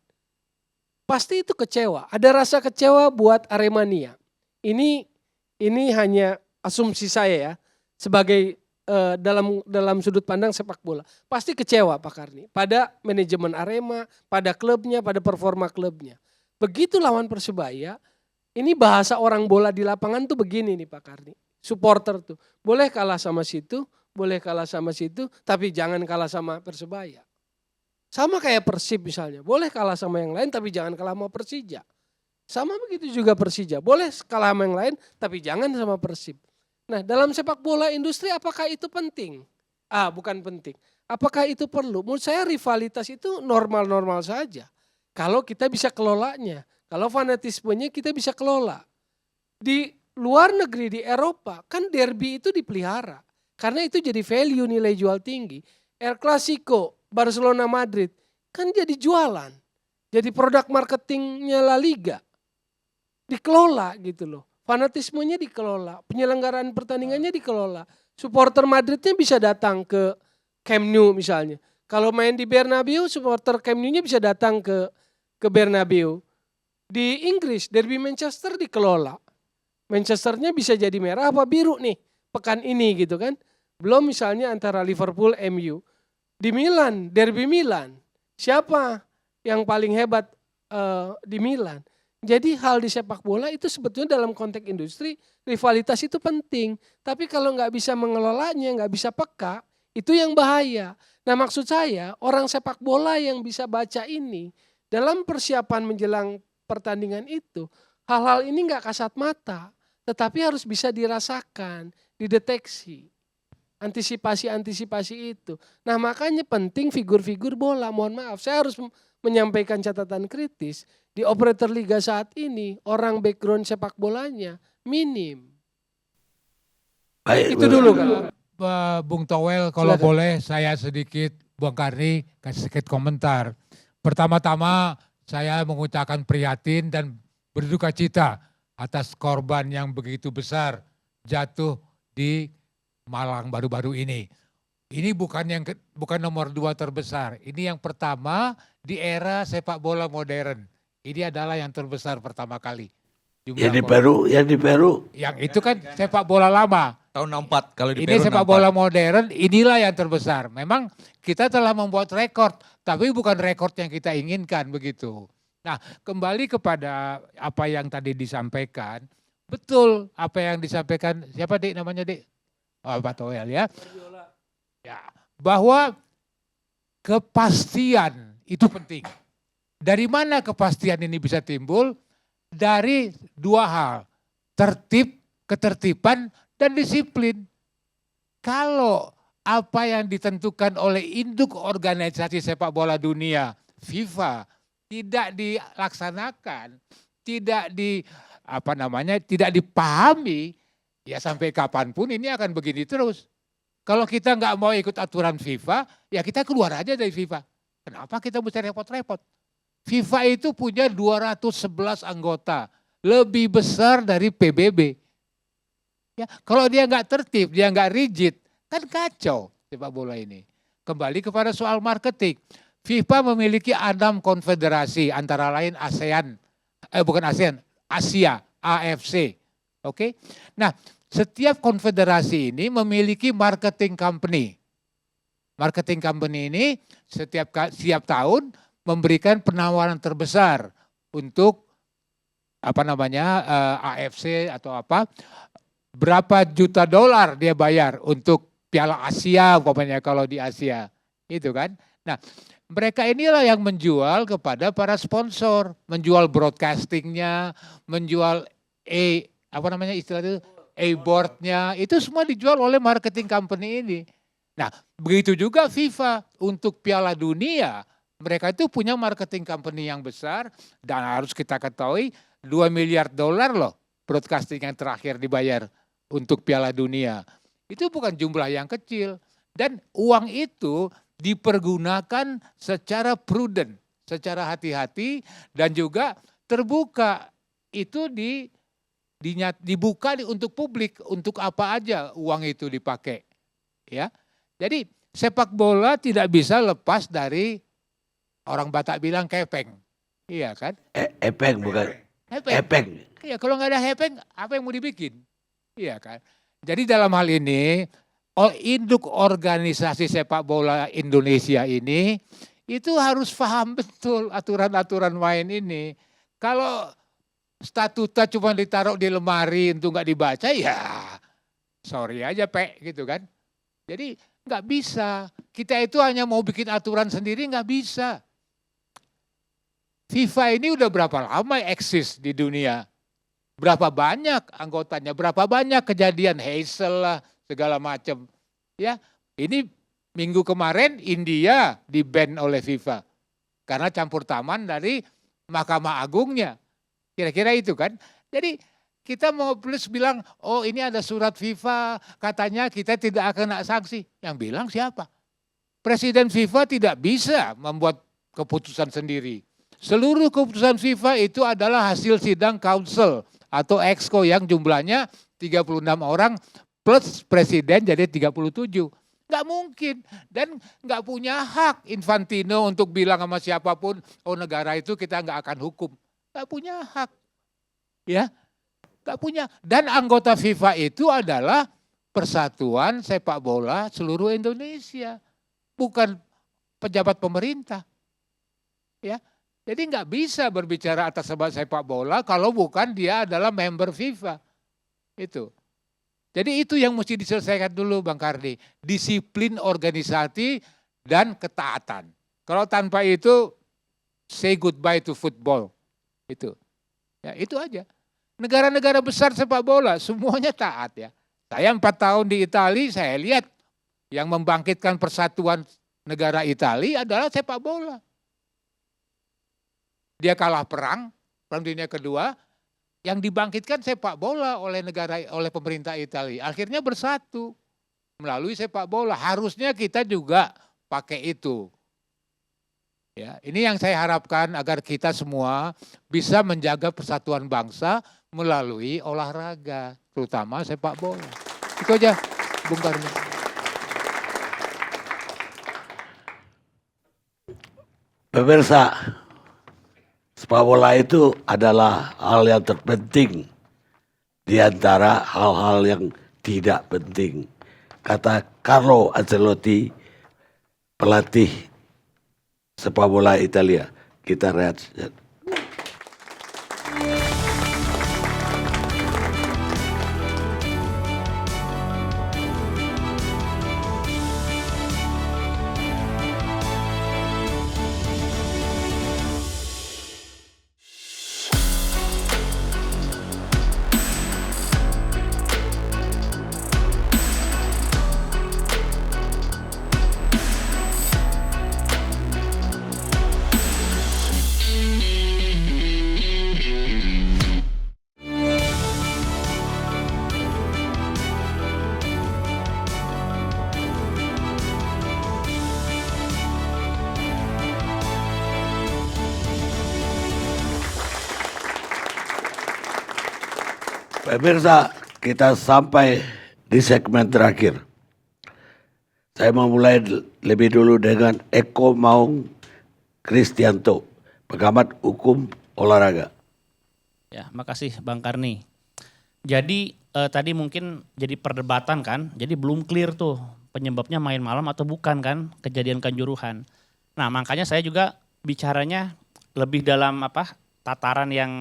Pasti itu kecewa. Ada rasa kecewa buat Aremania. Ini hanya asumsi saya ya. Sebagai dalam sudut pandang sepak bola. Pasti kecewa Pak Karni. Pada manajemen Arema, pada klubnya, pada performa klubnya. Begitu lawan Persebaya. Ini bahasa orang bola di lapangan tuh begini nih Pak Karni. Supporter tuh. Boleh kalah sama situ, boleh kalah sama situ. Tapi jangan kalah sama Persebaya. Sama kayak Persib misalnya, boleh kalah sama yang lain tapi jangan kalah sama Persija. Sama begitu juga Persija, boleh kalah sama yang lain tapi jangan sama Persib. Nah dalam sepak bola industri apakah itu penting? Bukan penting. Apakah itu perlu? Menurut saya rivalitas itu normal-normal saja. Kalau kita bisa kelolanya, kalau fanatismenya kita bisa kelola. Di luar negeri, di Eropa kan derby itu dipelihara. Karena itu jadi value nilai jual tinggi. El Clasico, Barcelona Madrid kan jadi jualan. Jadi produk marketingnya La Liga. Dikelola gitu loh. Fanatismenya dikelola. Penyelenggaraan pertandingannya dikelola. Supporter Madridnya bisa datang ke Camp Nou misalnya. Kalau main di Bernabeu, supporter Camp Nou-nya bisa datang ke Bernabeu. Di Inggris, derby Manchester dikelola. Manchesternya bisa jadi merah apa biru nih pekan ini gitu kan. Belum misalnya antara Liverpool, MU. Di Milan, derby Milan. Siapa yang paling hebat di Milan? Jadi hal di sepak bola itu sebetulnya dalam konteks industri rivalitas itu penting. Tapi kalau nggak bisa mengelolanya, nggak bisa peka, itu yang bahaya. Nah maksud saya orang sepak bola yang bisa baca ini dalam persiapan menjelang pertandingan itu, hal-hal ini nggak kasat mata, tetapi harus bisa dirasakan, dideteksi. Antisipasi-antisipasi itu. Nah makanya penting figur-figur bola. Mohon maaf, saya harus menyampaikan catatan kritis. Di operator liga saat ini, orang background sepak bolanya minim.
Baik,
Itu dulu kan.
Bung Towel, kalau
Silakan.
boleh saya sedikit, Bung Karni, kasih sedikit komentar. Pertama-tama saya mengucapkan prihatin dan berduka cita atas korban yang begitu besar jatuh di Malang baru-baru ini. Ini bukan nomor 2 terbesar. Ini yang pertama di era sepak bola modern. Ini adalah yang terbesar pertama kali.
yang di Peru.
Yang itu kan sepak bola lama.
Tahun 64 kalau di
Ini
Peru
sepak
64.
bola modern, inilah yang terbesar. Memang kita telah membuat rekor, tapi bukan rekor yang kita inginkan begitu. Nah, kembali kepada apa yang tadi disampaikan, betul apa yang disampaikan, siapa Dik namanya Dik? Oh, Pak Toel ya. Ya, bahwa kepastian itu penting. Dari mana kepastian ini bisa timbul? Dari 2 hal, tertib, ketertiban, dan disiplin. Kalau apa yang ditentukan oleh induk organisasi sepak bola dunia, FIFA, tidak dilaksanakan, tidak tidak dipahami, ya sampai kapanpun ini akan begini terus. Kalau kita nggak mau ikut aturan FIFA, ya kita keluar aja dari FIFA. Kenapa kita mesti repot-repot? FIFA itu punya 211 anggota, lebih besar dari PBB. Ya, kalau dia nggak tertib, dia nggak rigid, kan kacau sepak bola ini. Kembali kepada soal marketing. FIFA memiliki 6 konfederasi, antara lain Asia, AFC. Oke. Nah, setiap konfederasi ini memiliki marketing company. Marketing company ini setiap tahun memberikan penawaran terbesar untuk AFC atau berapa juta dolar dia bayar untuk Piala Asia umpamanya kalau di Asia, itu kan. Nah, mereka inilah yang menjual kepada para sponsor, menjual broadcastingnya, menjual boardnya, itu semua dijual oleh marketing company ini. Nah, begitu juga FIFA untuk Piala Dunia, mereka itu punya marketing company yang besar dan harus kita ketahui 2 miliar dolar loh broadcasting yang terakhir dibayar untuk Piala Dunia. Itu bukan jumlah yang kecil dan uang itu dipergunakan secara prudent, secara hati-hati dan juga terbuka. Itu dibuka untuk publik, untuk apa aja uang itu dipakai. Ya. Jadi sepak bola tidak bisa lepas dari orang Batak bilang kepeng. Iya kan?
Epeng bukan. Epeng.
Iya, kalau nggak ada hepeng, apa yang mau dibikin? Iya kan? Jadi dalam hal ini, induk organisasi sepak bola Indonesia ini, itu harus paham betul aturan-aturan main ini. Kalau statuta cuma ditaruh di lemari untuk nggak dibaca, ya sorry aja gitu kan. Jadi nggak bisa. Kita itu hanya mau bikin aturan sendiri nggak bisa. FIFA ini udah berapa lama eksis di dunia? Berapa banyak anggotanya, berapa banyak kejadian Hazel lah, segala macam. Ya, ini minggu kemarin India di-ban oleh FIFA. Karena campur tangan dari Mahkamah Agungnya. Kira-kira itu kan. Jadi kita mau plus bilang, oh ini ada surat FIFA, katanya kita tidak akan kena sanksi. Yang bilang siapa? Presiden FIFA tidak bisa membuat keputusan sendiri. Seluruh keputusan FIFA itu adalah hasil sidang council atau exco yang jumlahnya 36 orang plus presiden jadi 37. Nggak mungkin dan nggak punya hak Infantino untuk bilang sama siapapun, oh negara itu kita nggak akan hukum. Nggak punya hak. Ya, nggak punya. Dan anggota FIFA itu adalah Persatuan Sepak Bola seluruh Indonesia. Bukan pejabat pemerintah. Ya. Jadi nggak bisa berbicara atas nama sepak bola kalau bukan dia adalah member FIFA. Itu. Jadi itu yang mesti diselesaikan dulu Bang Kardi. Disiplin organisasi dan ketaatan. Kalau tanpa itu, say goodbye to football. Itu. Ya, itu aja. Negara-negara besar sepak bola semuanya taat ya. Saya 4 tahun di Italia, saya lihat yang membangkitkan persatuan negara Italia adalah sepak bola. Dia kalah Perang Dunia Kedua, yang dibangkitkan sepak bola oleh pemerintah Italia. Akhirnya bersatu melalui sepak bola. Harusnya kita juga pakai itu. Ya, ini yang saya harapkan agar kita semua bisa menjaga persatuan bangsa melalui olahraga, terutama sepak bola. Itu aja, Bung Karno.
Pemirsa, sepak bola itu adalah hal yang terpenting di antara hal-hal yang tidak penting. Kata Carlo Ancelotti, pelatih sepak bola Italia. Kita lihat. Pemirsa, kita sampai di segmen terakhir. Saya memulai lebih dulu dengan Eko Maung Kristianto, pengamat hukum olahraga.
Ya, makasih Bang Karni. Jadi tadi mungkin jadi perdebatan kan, jadi belum clear tuh penyebabnya main malam atau bukan kan kejadian Kanjuruhan. Nah makanya saya juga bicaranya lebih dalam tataran yang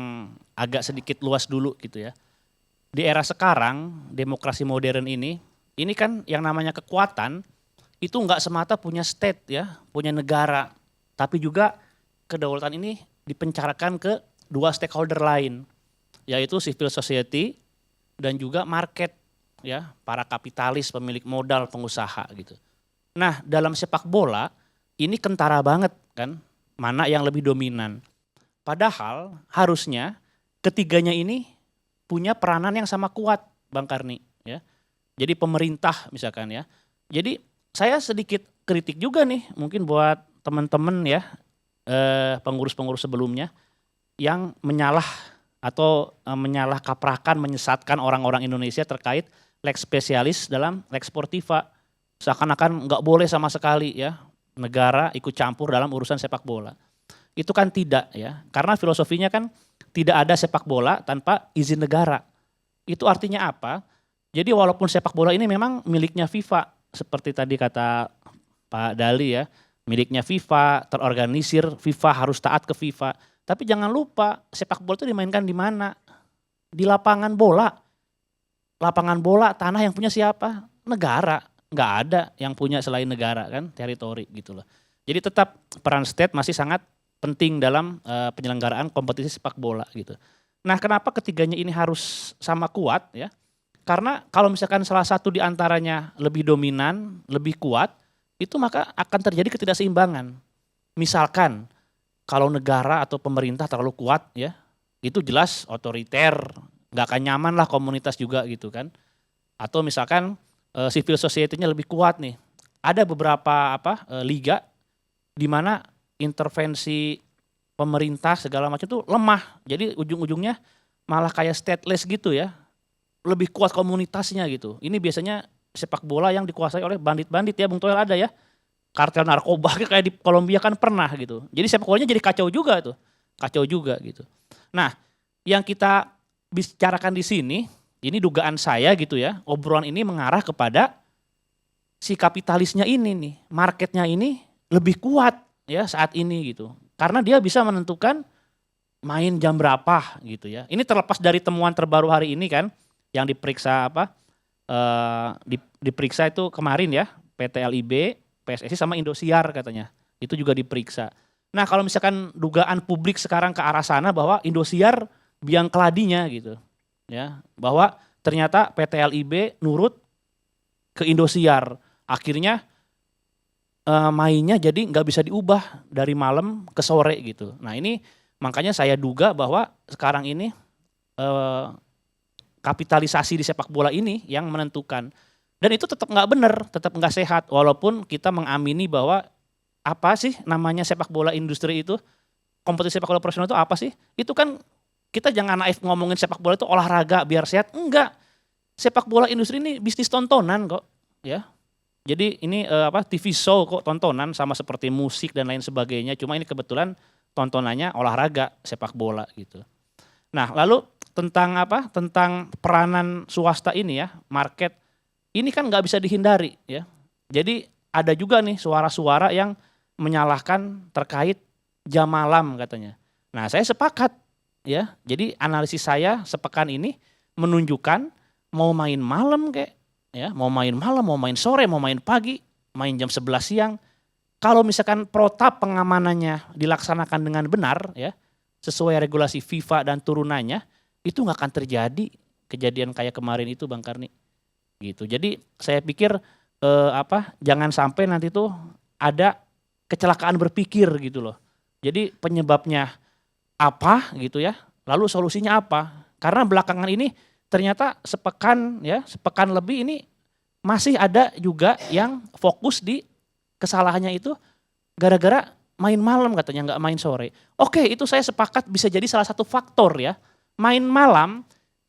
agak sedikit luas dulu gitu ya. Di era sekarang, demokrasi modern ini kan yang namanya kekuatan itu nggak semata punya state ya, punya negara, tapi juga kedaulatan ini dipencarkan ke dua stakeholder lain, yaitu civil society dan juga market ya, para kapitalis, pemilik modal, pengusaha gitu. Nah, dalam sepak bola ini kentara banget kan, mana yang lebih dominan. Padahal harusnya ketiganya ini punya peranan yang sama kuat, Bang Karni ya. Jadi pemerintah misalkan ya. Jadi saya sedikit kritik juga nih mungkin buat teman-teman ya, pengurus-pengurus sebelumnya yang menyalah kaprakan, menyesatkan orang-orang Indonesia terkait lex spesialis dalam lex sportiva. Seakan-akan nggak boleh sama sekali ya negara ikut campur dalam urusan sepak bola. Itu kan tidak ya, karena filosofinya kan tidak ada sepak bola tanpa izin negara. Itu artinya apa? Jadi walaupun sepak bola ini memang miliknya FIFA, seperti tadi kata Pak Dali ya, miliknya FIFA, terorganisir, FIFA harus taat ke FIFA. Tapi jangan lupa sepak bola itu dimainkan di mana? Di lapangan bola. Lapangan bola, tanah yang punya siapa? Negara. Nggak ada yang punya selain negara kan, teritori gitu loh. Jadi tetap peran state masih sangat penting dalam penyelenggaraan kompetisi sepak bola gitu. Nah, kenapa ketiganya ini harus sama kuat ya? Karena kalau misalkan salah satu di antaranya lebih dominan, lebih kuat, itu maka akan terjadi ketidakseimbangan. Misalkan kalau negara atau pemerintah terlalu kuat ya, itu jelas otoriter, nggak akan nyaman lah komunitas juga gitu kan. Atau misalkan civil society-nya lebih kuat nih. Ada beberapa liga di mana intervensi pemerintah segala macam itu lemah. Jadi ujung-ujungnya malah kayak stateless gitu ya. Lebih kuat komunitasnya gitu. Ini biasanya sepak bola yang dikuasai oleh bandit-bandit ya, Bung Toel ada ya. Kartel narkoba kayak di Kolombia kan pernah gitu. Jadi sepak bolanya jadi kacau juga tuh. Kacau juga gitu. Nah, yang kita bicarakan di sini, ini dugaan saya gitu ya, obrolan ini mengarah kepada si kapitalisnya ini nih, marketnya ini lebih kuat ya saat ini gitu. Karena dia bisa menentukan main jam berapa gitu ya. Ini terlepas dari temuan terbaru hari ini kan, yang diperiksa apa? Diperiksa itu kemarin ya, PT LIB, PSSI sama Indosiar katanya. Itu juga diperiksa. Nah, kalau misalkan dugaan publik sekarang ke arah sana bahwa Indosiar biang keladinya gitu. Ya, bahwa ternyata PT LIB nurut ke Indosiar. Akhirnya mainnya jadi nggak bisa diubah dari malam ke sore gitu. Nah, ini makanya saya duga bahwa sekarang ini kapitalisasi di sepak bola ini yang menentukan. Dan itu tetap nggak benar, tetap nggak sehat. Walaupun kita mengamini bahwa apa sih namanya sepak bola industri itu, kompetisi sepak bola profesional itu apa sih? Itu kan kita jangan naif ngomongin sepak bola itu olahraga biar sehat. Enggak, sepak bola industri ini bisnis tontonan kok, ya. Jadi ini TV show kok, tontonan sama seperti musik dan lain sebagainya. Cuma ini kebetulan tontonannya olahraga sepak bola gitu. Nah, lalu tentang tentang peranan swasta ini ya, market ini kan nggak bisa dihindari ya. Jadi ada juga nih suara-suara yang menyalahkan terkait jam malam katanya. Nah, saya sepakat ya. Jadi analisis saya sepekan ini menunjukkan mau main malam kayak ya, mau main malam, mau main sore, mau main pagi, main jam 11 siang. Kalau misalkan protap pengamanannya dilaksanakan dengan benar ya, sesuai regulasi FIFA dan turunannya, itu nggak akan terjadi kejadian kayak kemarin itu Bang Karni. Gitu. Jadi saya pikir jangan sampai nanti tuh ada kecelakaan berpikir gitu loh. Jadi penyebabnya apa gitu ya, lalu solusinya apa? Karena belakangan ini ternyata sepekan lebih ini masih ada juga yang fokus di kesalahannya itu gara-gara main malam katanya, nggak main sore. Oke, itu saya sepakat bisa jadi salah satu faktor ya. Main malam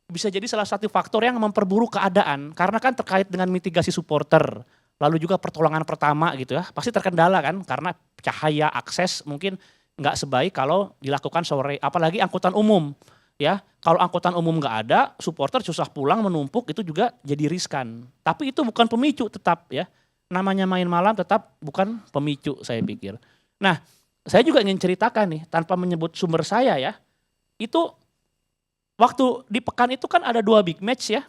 bisa jadi salah satu faktor yang memperburuk keadaan karena kan terkait dengan mitigasi supporter. Lalu juga pertolongan pertama gitu ya, pasti terkendala kan karena cahaya, akses mungkin nggak sebaik kalau dilakukan sore, apalagi angkutan umum. Ya, kalau angkutan umum nggak ada, supporter susah pulang menumpuk itu juga jadi riskan. Tapi itu bukan pemicu tetap ya. Namanya main malam tetap bukan pemicu saya pikir. Nah, saya juga ingin ceritakan nih tanpa menyebut sumber saya ya. Itu waktu di pekan itu kan ada 2 big match ya.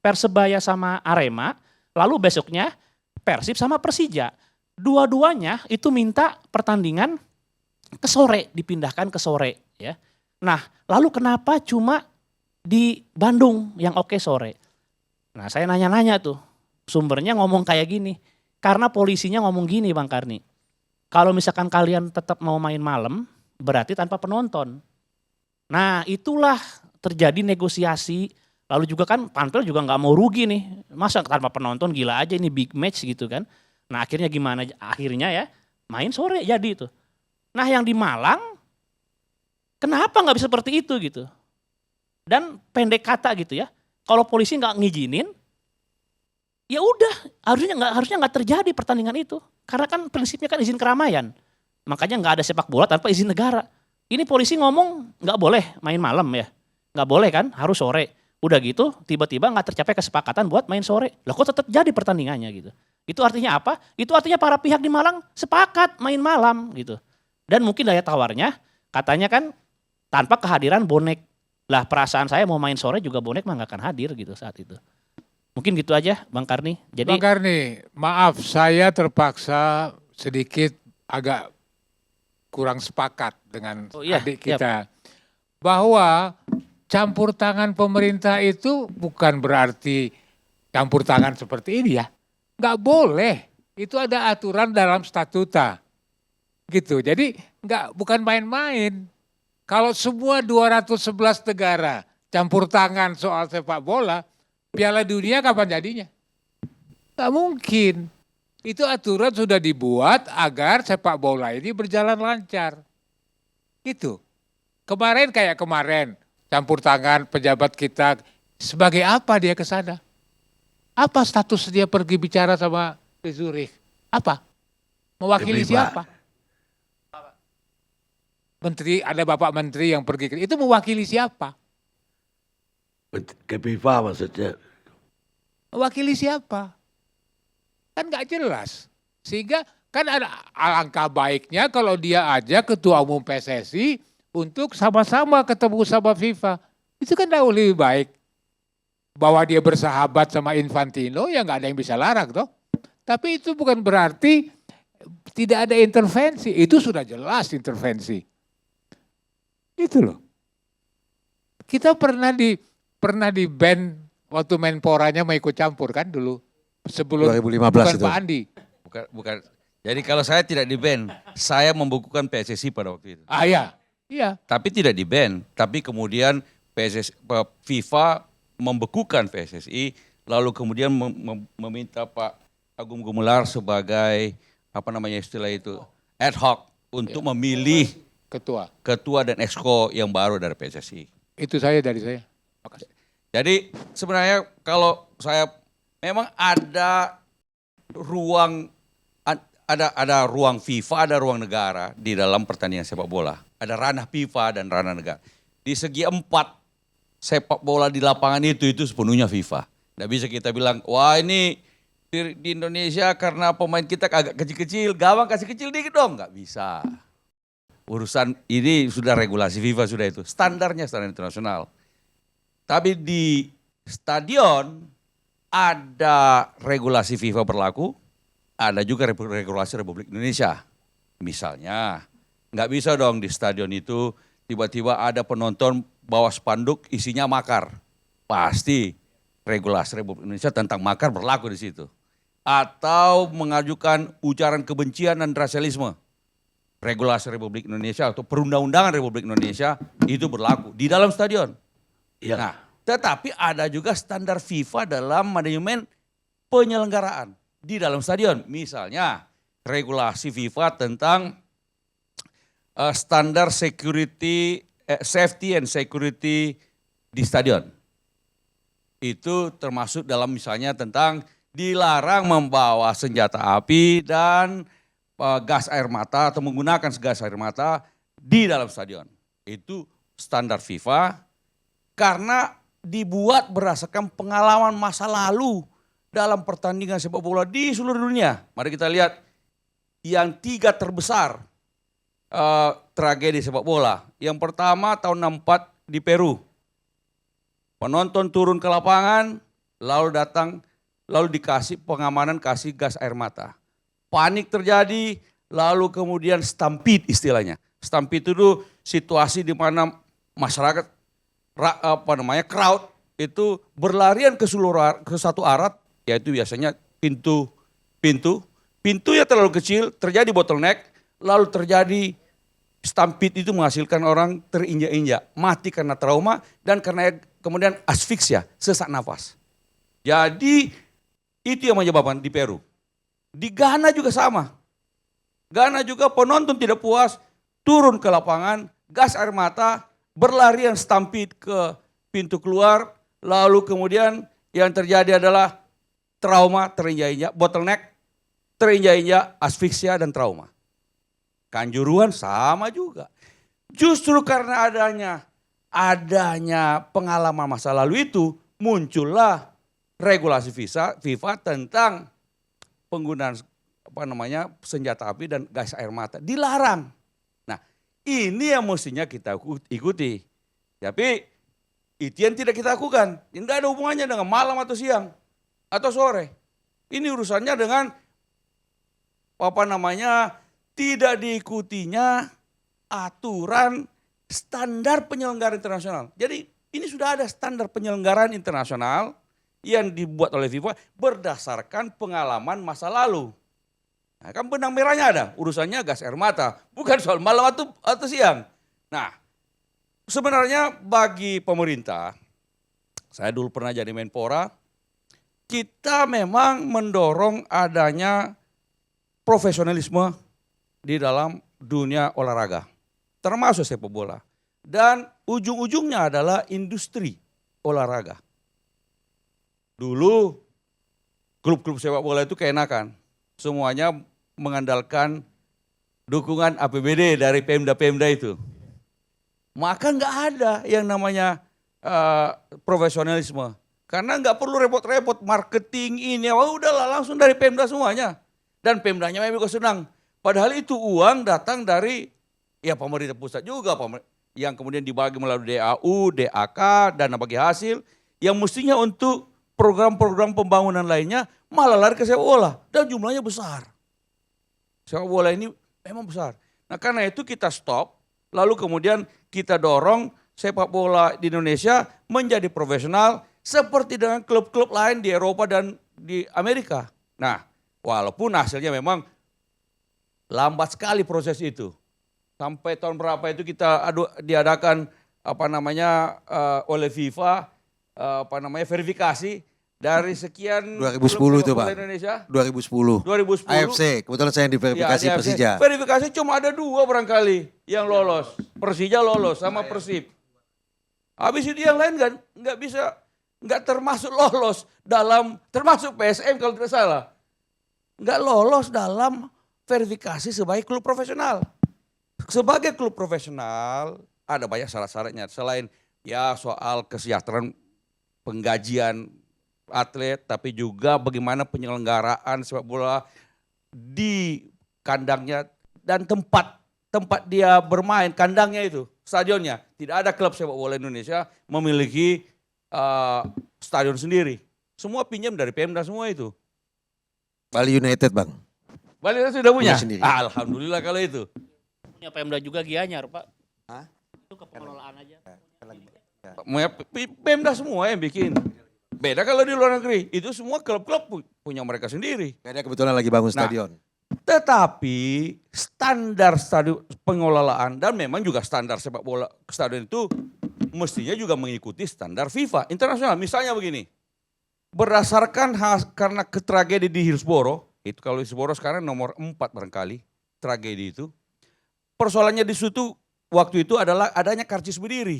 Persebaya sama Arema, lalu besoknya Persib sama Persija. Dua-duanya itu minta pertandingan ke sore, dipindahkan ke sore ya. Nah, lalu kenapa cuma di Bandung yang oke sore? Nah, saya nanya-nanya tuh, sumbernya ngomong kayak gini. Karena polisinya ngomong gini Bang Karni, kalau misalkan kalian tetap mau main malam, berarti tanpa penonton. Nah, itulah terjadi negosiasi. Lalu juga kan Panpel juga nggak mau rugi nih, masa tanpa penonton, gila aja ini big match gitu kan. Nah, akhirnya gimana? Akhirnya ya main sore jadi itu. Nah, yang di Malang, kenapa nggak bisa seperti itu gitu? Dan pendek kata gitu ya, kalau polisi nggak ngizinin, ya udah harusnya nggak terjadi pertandingan itu. Karena kan prinsipnya kan izin keramaian. Makanya nggak ada sepak bola tanpa izin negara. Ini polisi ngomong nggak boleh main malam ya, nggak boleh kan, harus sore. Udah gitu tiba-tiba nggak tercapai kesepakatan buat main sore. Lah kok tetap jadi pertandingannya gitu. Itu artinya apa? Itu artinya para pihak di Malang sepakat main malam gitu. Dan mungkin daya tawarnya katanya kan tanpa kehadiran bonek. Lah perasaan saya mau main sore juga bonek mah gak akan hadir gitu saat itu. Mungkin gitu aja Bang Karni. Jadi
Bang Karni, maaf saya terpaksa sedikit agak kurang sepakat dengan adik kita. Bahwa campur tangan pemerintah itu bukan berarti campur tangan seperti ini ya. Nggak boleh. Itu ada aturan dalam statuta. Gitu. Jadi bukan main-main. Kalau semua 211 negara campur tangan soal sepak bola, Piala Dunia kapan jadinya? Nggak mungkin. Itu aturan sudah dibuat agar sepak bola ini berjalan lancar. Gitu. Kemarin campur tangan pejabat kita, sebagai apa dia ke sana? Apa status dia pergi bicara sama di Zurich? Apa? Mewakili siapa? Menteri, ada Bapak Menteri yang pergi ke itu mewakili siapa?
Ke FIFA maksudnya.
Mewakili siapa? Kan nggak jelas. Sehingga Kan ada alangkah baiknya kalau dia ajak ketua umum PSSI untuk sama-sama ketemu sama FIFA. Itu kan jauh lebih baik. Bahwa dia bersahabat sama Infantino ya nggak ada yang bisa larang toh. Tapi itu bukan berarti tidak ada intervensi. Itu sudah jelas intervensi. Itu loh. Kita pernah di ban waktu Menporanya mau ikut campur kan dulu. Sebelum
2015
bukan
itu.
Pak Andi.
Bukan. Jadi kalau saya tidak di-ban, saya membukukan PSSI pada waktu itu.
Ah iya. Iya.
Tapi tidak di-ban, tapi kemudian FIFA membekukan PSSI, lalu kemudian meminta Pak Agung Gumelar sebagai apa namanya istilah itu ad hoc untuk memilih ketua dan exco yang baru dari PSSI.
Itu dari saya. Makasih.
Jadi sebenarnya kalau saya memang ada ruang FIFA, ada ruang negara di dalam pertandingan sepak bola. Ada ranah FIFA dan ranah negara. Di segi 4 sepak bola di lapangan itu sepenuhnya FIFA. Nggak bisa kita bilang, wah ini di Indonesia karena pemain kita agak kecil-kecil, gawang kasih kecil dikit dong. Nggak bisa. Urusan ini sudah regulasi FIFA sudah itu. Standarnya standar internasional. Tapi di stadion ada regulasi FIFA berlaku, ada juga regulasi Republik Indonesia. Misalnya, nggak bisa dong di stadion itu tiba-tiba ada penonton bawa spanduk isinya makar. Pasti regulasi Republik Indonesia tentang makar berlaku di situ. Atau mengajukan ujaran kebencian dan rasialisme. Regulasi Republik Indonesia atau perundang-undangan Republik Indonesia itu berlaku di dalam stadion.
Ya.
Nah, tetapi ada juga standar FIFA dalam manajemen penyelenggaraan di dalam stadion. Misalnya regulasi FIFA tentang standar safety and security di stadion. Itu termasuk dalam misalnya tentang dilarang membawa senjata api dan gas air mata atau menggunakan gas air mata di dalam stadion. Itu standar FIFA karena dibuat berdasarkan pengalaman masa lalu dalam pertandingan sepak bola di seluruh dunia. Mari kita lihat yang 3 terbesar tragedi sepak bola. Yang pertama tahun 64 di Peru. Penonton turun ke lapangan, lalu dikasih pengamanan, kasih gas air mata. Panik terjadi, lalu kemudian stampede istilahnya. Stampede itu situasi di mana masyarakat, crowd itu berlarian ke satu arah, yaitu biasanya pintunya terlalu kecil, terjadi bottleneck, lalu terjadi stampede itu menghasilkan orang terinjak-injak, mati karena trauma dan karena kemudian asfiksia, sesak nafas. Jadi itu yang menyebabkan di Peru. Di Ghana juga sama. Ghana juga penonton tidak puas, turun ke lapangan, gas air mata, berlarian stampede ke pintu keluar, lalu kemudian yang terjadi adalah trauma, terinjak-injak, bottleneck, terinjak-injak, asfiksia dan trauma. Kanjuruhan sama juga. Justru karena adanya pengalaman masa lalu itu, muncullah regulasi FIFA tentang penggunaan senjata api dan gas air mata. Dilarang. Nah, ini yang mestinya kita ikuti. Tapi itu yang tidak kita lakukan. Tidak ada hubungannya dengan malam atau siang atau sore. Ini urusannya dengan tidak diikutinya aturan standar penyelenggaraan internasional. Jadi ini sudah ada standar penyelenggaraan internasional yang dibuat oleh FIFA berdasarkan pengalaman masa lalu. Nah, kan benang merahnya ada, urusannya gas air mata, bukan soal malam atau siang. Nah, sebenarnya bagi pemerintah, saya dulu pernah jadi Menpora, kita memang mendorong adanya profesionalisme di dalam dunia olahraga, termasuk sepak bola. Dan ujung-ujungnya adalah industri olahraga. Dulu klub-klub sepak bola itu keenakan, semuanya mengandalkan dukungan APBD dari Pemda-Pemda itu. Maka nggak ada yang namanya profesionalisme. Karena nggak perlu repot-repot marketing ini, udahlah langsung dari Pemda semuanya. Dan Pemdanya memang juga senang. Padahal itu uang datang dari ya pemerintah pusat juga, yang kemudian dibagi melalui DAU, DAK, dana bagi hasil, yang mestinya untuk program-program pembangunan lainnya malah lari ke sepak bola dan jumlahnya besar. Sepak bola ini memang besar. Nah karena itu kita stop, lalu kemudian kita dorong sepak bola di Indonesia menjadi profesional seperti dengan klub-klub lain di Eropa dan di Amerika. Nah walaupun hasilnya memang lambat sekali proses itu. Sampai tahun berapa itu kita diadakan oleh FIFA verifikasi dari sekian
2010 itu
klub
Bang.
Indonesia.
2010.
2010.
AFC, kebetulan saya yang diverifikasi
Ya, di AFC.
Persija.
Verifikasi cuma ada 2 barangkali yang lolos. Persija lolos sama Persib. Habis itu yang lain kan nggak bisa, nggak termasuk lolos dalam, termasuk PSM kalau tidak salah. Nggak lolos dalam verifikasi sebagai klub profesional. Sebagai klub profesional ada banyak syarat-syaratnya. Selain ya soal kesejahteraan penggajian atlet, tapi juga bagaimana penyelenggaraan sepak bola di kandangnya dan tempat dia bermain, kandangnya itu, stadionnya. Tidak ada klub sepak bola Indonesia memiliki stadion sendiri. Semua pinjam dari Pemda semua itu.
Bali United Bang.
Bali United sudah punya?
Punya sendiri.
Alhamdulillah kalau itu.
Punya Pemda juga Gianyar, Pak.
Hah?
Itu kepengelolaan aja.
Pemda semua yang bikin. Beda kalau di luar negeri, itu semua klub-klub punya mereka sendiri.
Karena kebetulan lagi bangun
Nah,
stadion.
Tetapi standar stadion pengelolaan dan memang juga standar sepak bola stadion itu mestinya juga mengikuti standar FIFA internasional. Misalnya begini, berdasarkan karena tragedi di Hillsborough, itu kalau Hillsborough sekarang nomor 4 barangkali tragedi itu, persoalannya di situ waktu itu adalah adanya karcis berdiri.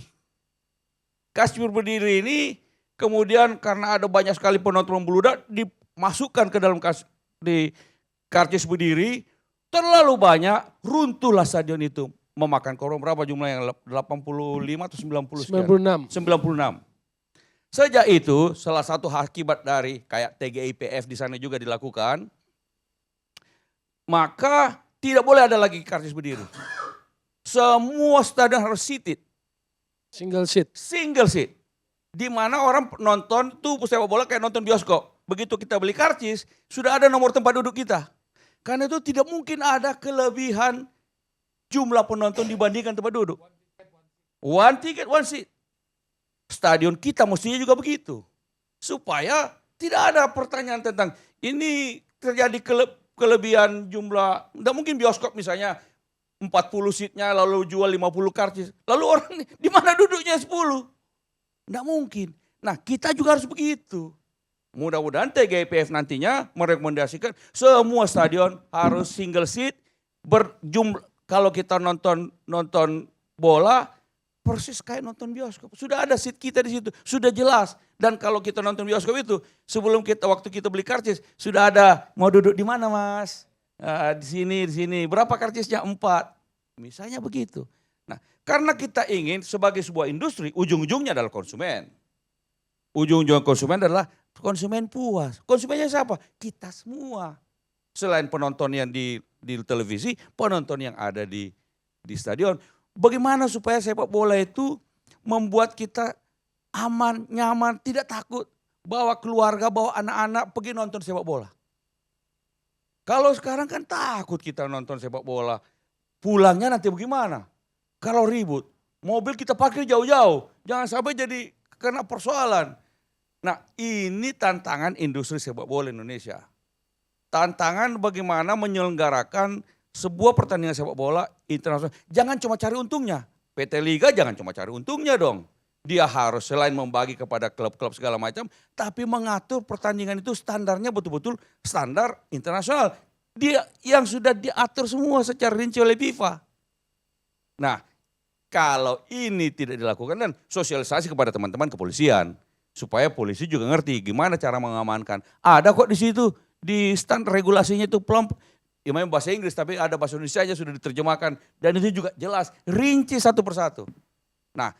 Karcis berdiri ini kemudian karena ada banyak sekali penonton membludak dimasukkan ke dalam karcis berdiri, terlalu banyak, runtuhlah stadion itu. Memakan korban berapa jumlahnya? 85 atau 90 sekian? 96. Sejak itu salah satu akibat dari kayak TGIPF di sana juga dilakukan, maka tidak boleh ada lagi karcis berdiri. Semua stadion harus seated.
Single seat.
Single seat. Di mana orang nonton tuh sepak bola kayak nonton bioskop. Begitu kita beli karcis, sudah ada nomor tempat duduk kita. Karena itu tidak mungkin ada kelebihan jumlah penonton dibandingkan tempat duduk. One ticket, one seat. Stadion kita mestinya juga begitu. Supaya tidak ada pertanyaan tentang ini terjadi kelebihan jumlah. Tidak mungkin bioskop misalnya 40 seatnya lalu jual 50 karcis. Lalu orang di mana duduknya 10? Tidak mungkin. Nah kita juga harus begitu. Mudah-mudahan TGIPF nantinya merekomendasikan semua stadion harus single seat. Kalau kita nonton bola persis kayak nonton bioskop. Sudah ada seat kita di situ, sudah jelas. Dan kalau kita nonton bioskop itu sebelum waktu kita beli karcis sudah ada mau duduk di mana Mas? Di sini. Berapa karcisnya? 4. Misalnya begitu. Nah, karena kita ingin sebagai sebuah industri, ujung-ujungnya adalah konsumen. Ujung-ujung konsumen adalah konsumen puas. Konsumennya siapa? Kita semua. Selain penonton yang di televisi, penonton yang ada di stadion. Bagaimana supaya sepak bola itu membuat kita aman, nyaman, tidak takut. Bawa keluarga, bawa anak-anak pergi nonton sepak bola. Kalau sekarang kan takut kita nonton sepak bola. Pulangnya nanti bagaimana? Kalau ribut, mobil kita parkir jauh-jauh. Jangan sampai jadi kena persoalan. Nah ini tantangan industri sepak bola Indonesia. Tantangan bagaimana menyelenggarakan sebuah pertandingan sepak bola internasional. Jangan cuma cari untungnya. PT Liga jangan cuma cari untungnya dong. Dia harus selain membagi kepada klub-klub segala macam, tapi mengatur pertandingan itu standarnya betul-betul standar internasional. Dia yang sudah diatur semua secara rinci oleh FIFA. Nah, kalau ini tidak dilakukan dan sosialisasi kepada teman-teman kepolisian, supaya polisi juga ngerti gimana cara mengamankan. Ada kok di situ di standar regulasinya itu ya memang bahasa Inggris tapi ada bahasa Indonesia aja sudah diterjemahkan dan itu juga jelas rinci satu persatu. Nah,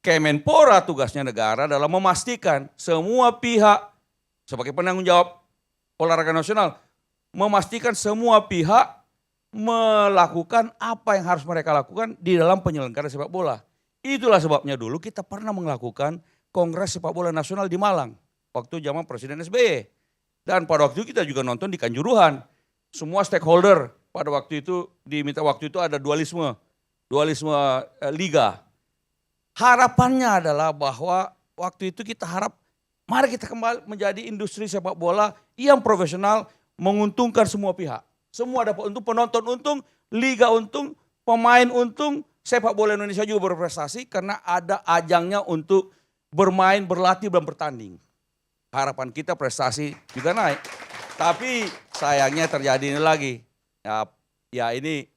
Kemenpora tugasnya negara adalah memastikan semua pihak sebagai penanggung jawab olahraga nasional memastikan semua pihak melakukan apa yang harus mereka lakukan di dalam penyelenggaraan sepak bola. Itulah sebabnya dulu kita pernah melakukan Kongres Sepak Bola Nasional di Malang waktu zaman Presiden SBY. Dan pada waktu itu kita juga nonton di Kanjuruhan. Semua stakeholder pada waktu itu diminta, waktu itu ada dualisme liga. Harapannya adalah bahwa waktu itu kita harap mari kita kembali menjadi industri sepak bola yang profesional, menguntungkan semua pihak. Semua dapat untung, penonton untung, liga untung, pemain untung, sepak bola Indonesia juga berprestasi karena ada ajangnya untuk bermain, berlatih, dan bertanding. Harapan kita prestasi juga naik. Tapi sayangnya terjadi ini lagi. Ya ini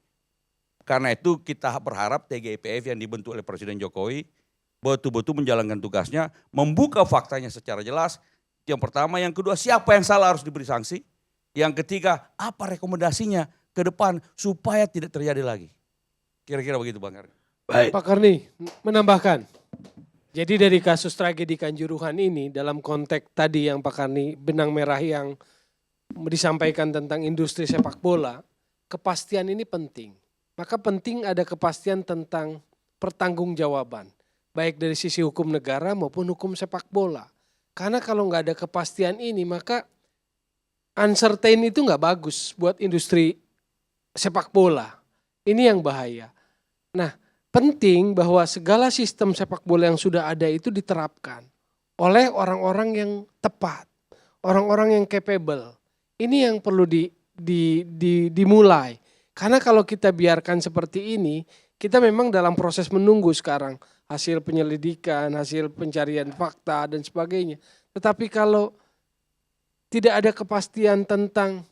karena itu kita berharap TGIPF yang dibentuk oleh Presiden Jokowi betul-betul menjalankan tugasnya, membuka faktanya secara jelas. Yang pertama, yang kedua, siapa yang salah harus diberi sanksi. Yang ketiga, apa rekomendasinya ke depan supaya tidak terjadi lagi. Kira-kira begitu Bang Karni.
Baik.
Pak Karni menambahkan. Jadi dari kasus tragedi Kanjuruhan ini dalam konteks tadi yang Pak Karni benang merah yang disampaikan tentang industri sepak bola, kepastian ini penting. Maka penting ada kepastian tentang pertanggungjawaban. Baik dari sisi hukum negara maupun hukum sepak bola. Karena kalau nggak ada kepastian ini maka uncertain itu nggak bagus buat industri sepak bola. Ini yang bahaya. Nah, penting bahwa segala sistem sepak bola yang sudah ada itu diterapkan oleh orang-orang yang tepat, orang-orang yang capable. Ini yang perlu dimulai. Karena kalau kita biarkan seperti ini, kita memang dalam proses menunggu sekarang hasil penyelidikan, hasil pencarian fakta dan sebagainya. Tetapi kalau tidak ada kepastian tentang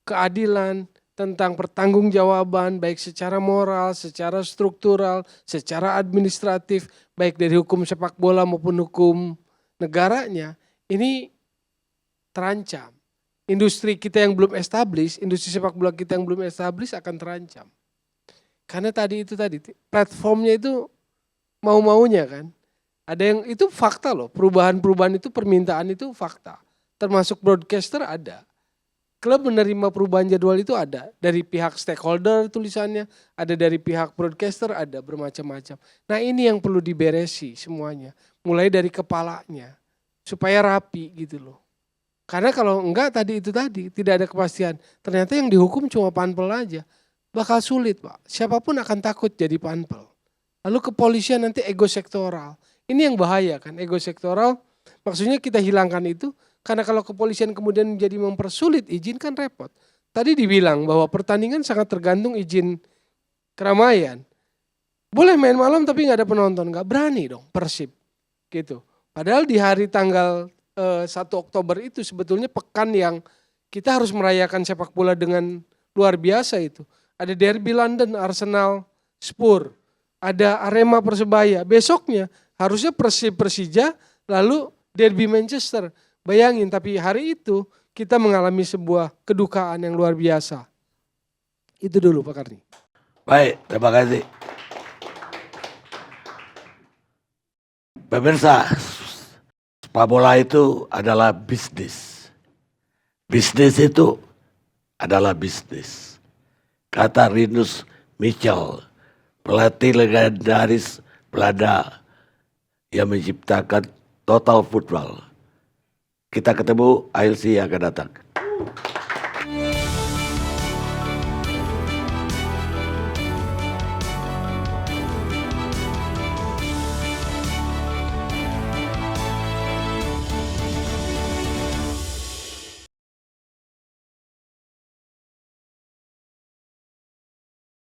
keadilan, tentang pertanggungjawaban baik secara moral, secara struktural, secara administratif, baik dari hukum sepak bola maupun hukum negaranya, ini terancam. Industri kita yang belum established, industri sepak bola kita yang belum established akan terancam. Karena tadi platformnya itu mau-maunya kan. Ada yang itu fakta loh, perubahan-perubahan itu, permintaan itu fakta. Termasuk broadcaster ada. Klub menerima perubahan jadwal itu ada. Dari pihak stakeholder tulisannya, ada dari pihak broadcaster, ada bermacam-macam. Nah ini yang perlu diberesi semuanya. Mulai dari kepalanya, supaya rapi gitu loh. Karena kalau enggak tidak ada kepastian. Ternyata yang dihukum cuma panpel aja. Bakal sulit Pak. Siapapun akan takut jadi panpel. Lalu kepolisian nanti ego sektoral. Ini yang bahaya kan, ego sektoral. Maksudnya kita hilangkan itu. Karena kalau kepolisian kemudian menjadi mempersulit izin kan repot. Tadi dibilang bahwa pertandingan sangat tergantung izin keramaian. Boleh main malam tapi nggak ada penonton. Nggak berani dong Persib. Gitu. Padahal di hari tanggal 1 Oktober itu sebetulnya pekan yang kita harus merayakan sepak bola dengan luar biasa itu. Ada Derby London, Arsenal, Spurs, ada Arema Persebaya. Besoknya harusnya Persija, lalu Derby Manchester. Bayangin, tapi hari itu kita mengalami sebuah kedukaan yang luar biasa. Itu dulu Pak Karni.
Baik, terima kasih. Pemirsa, sepak bola itu adalah bisnis. Bisnis itu adalah bisnis. Kata Rinus Michels, pelatih legendaris Belanda yang menciptakan total football. Kita ketemu ALC yang akan datang.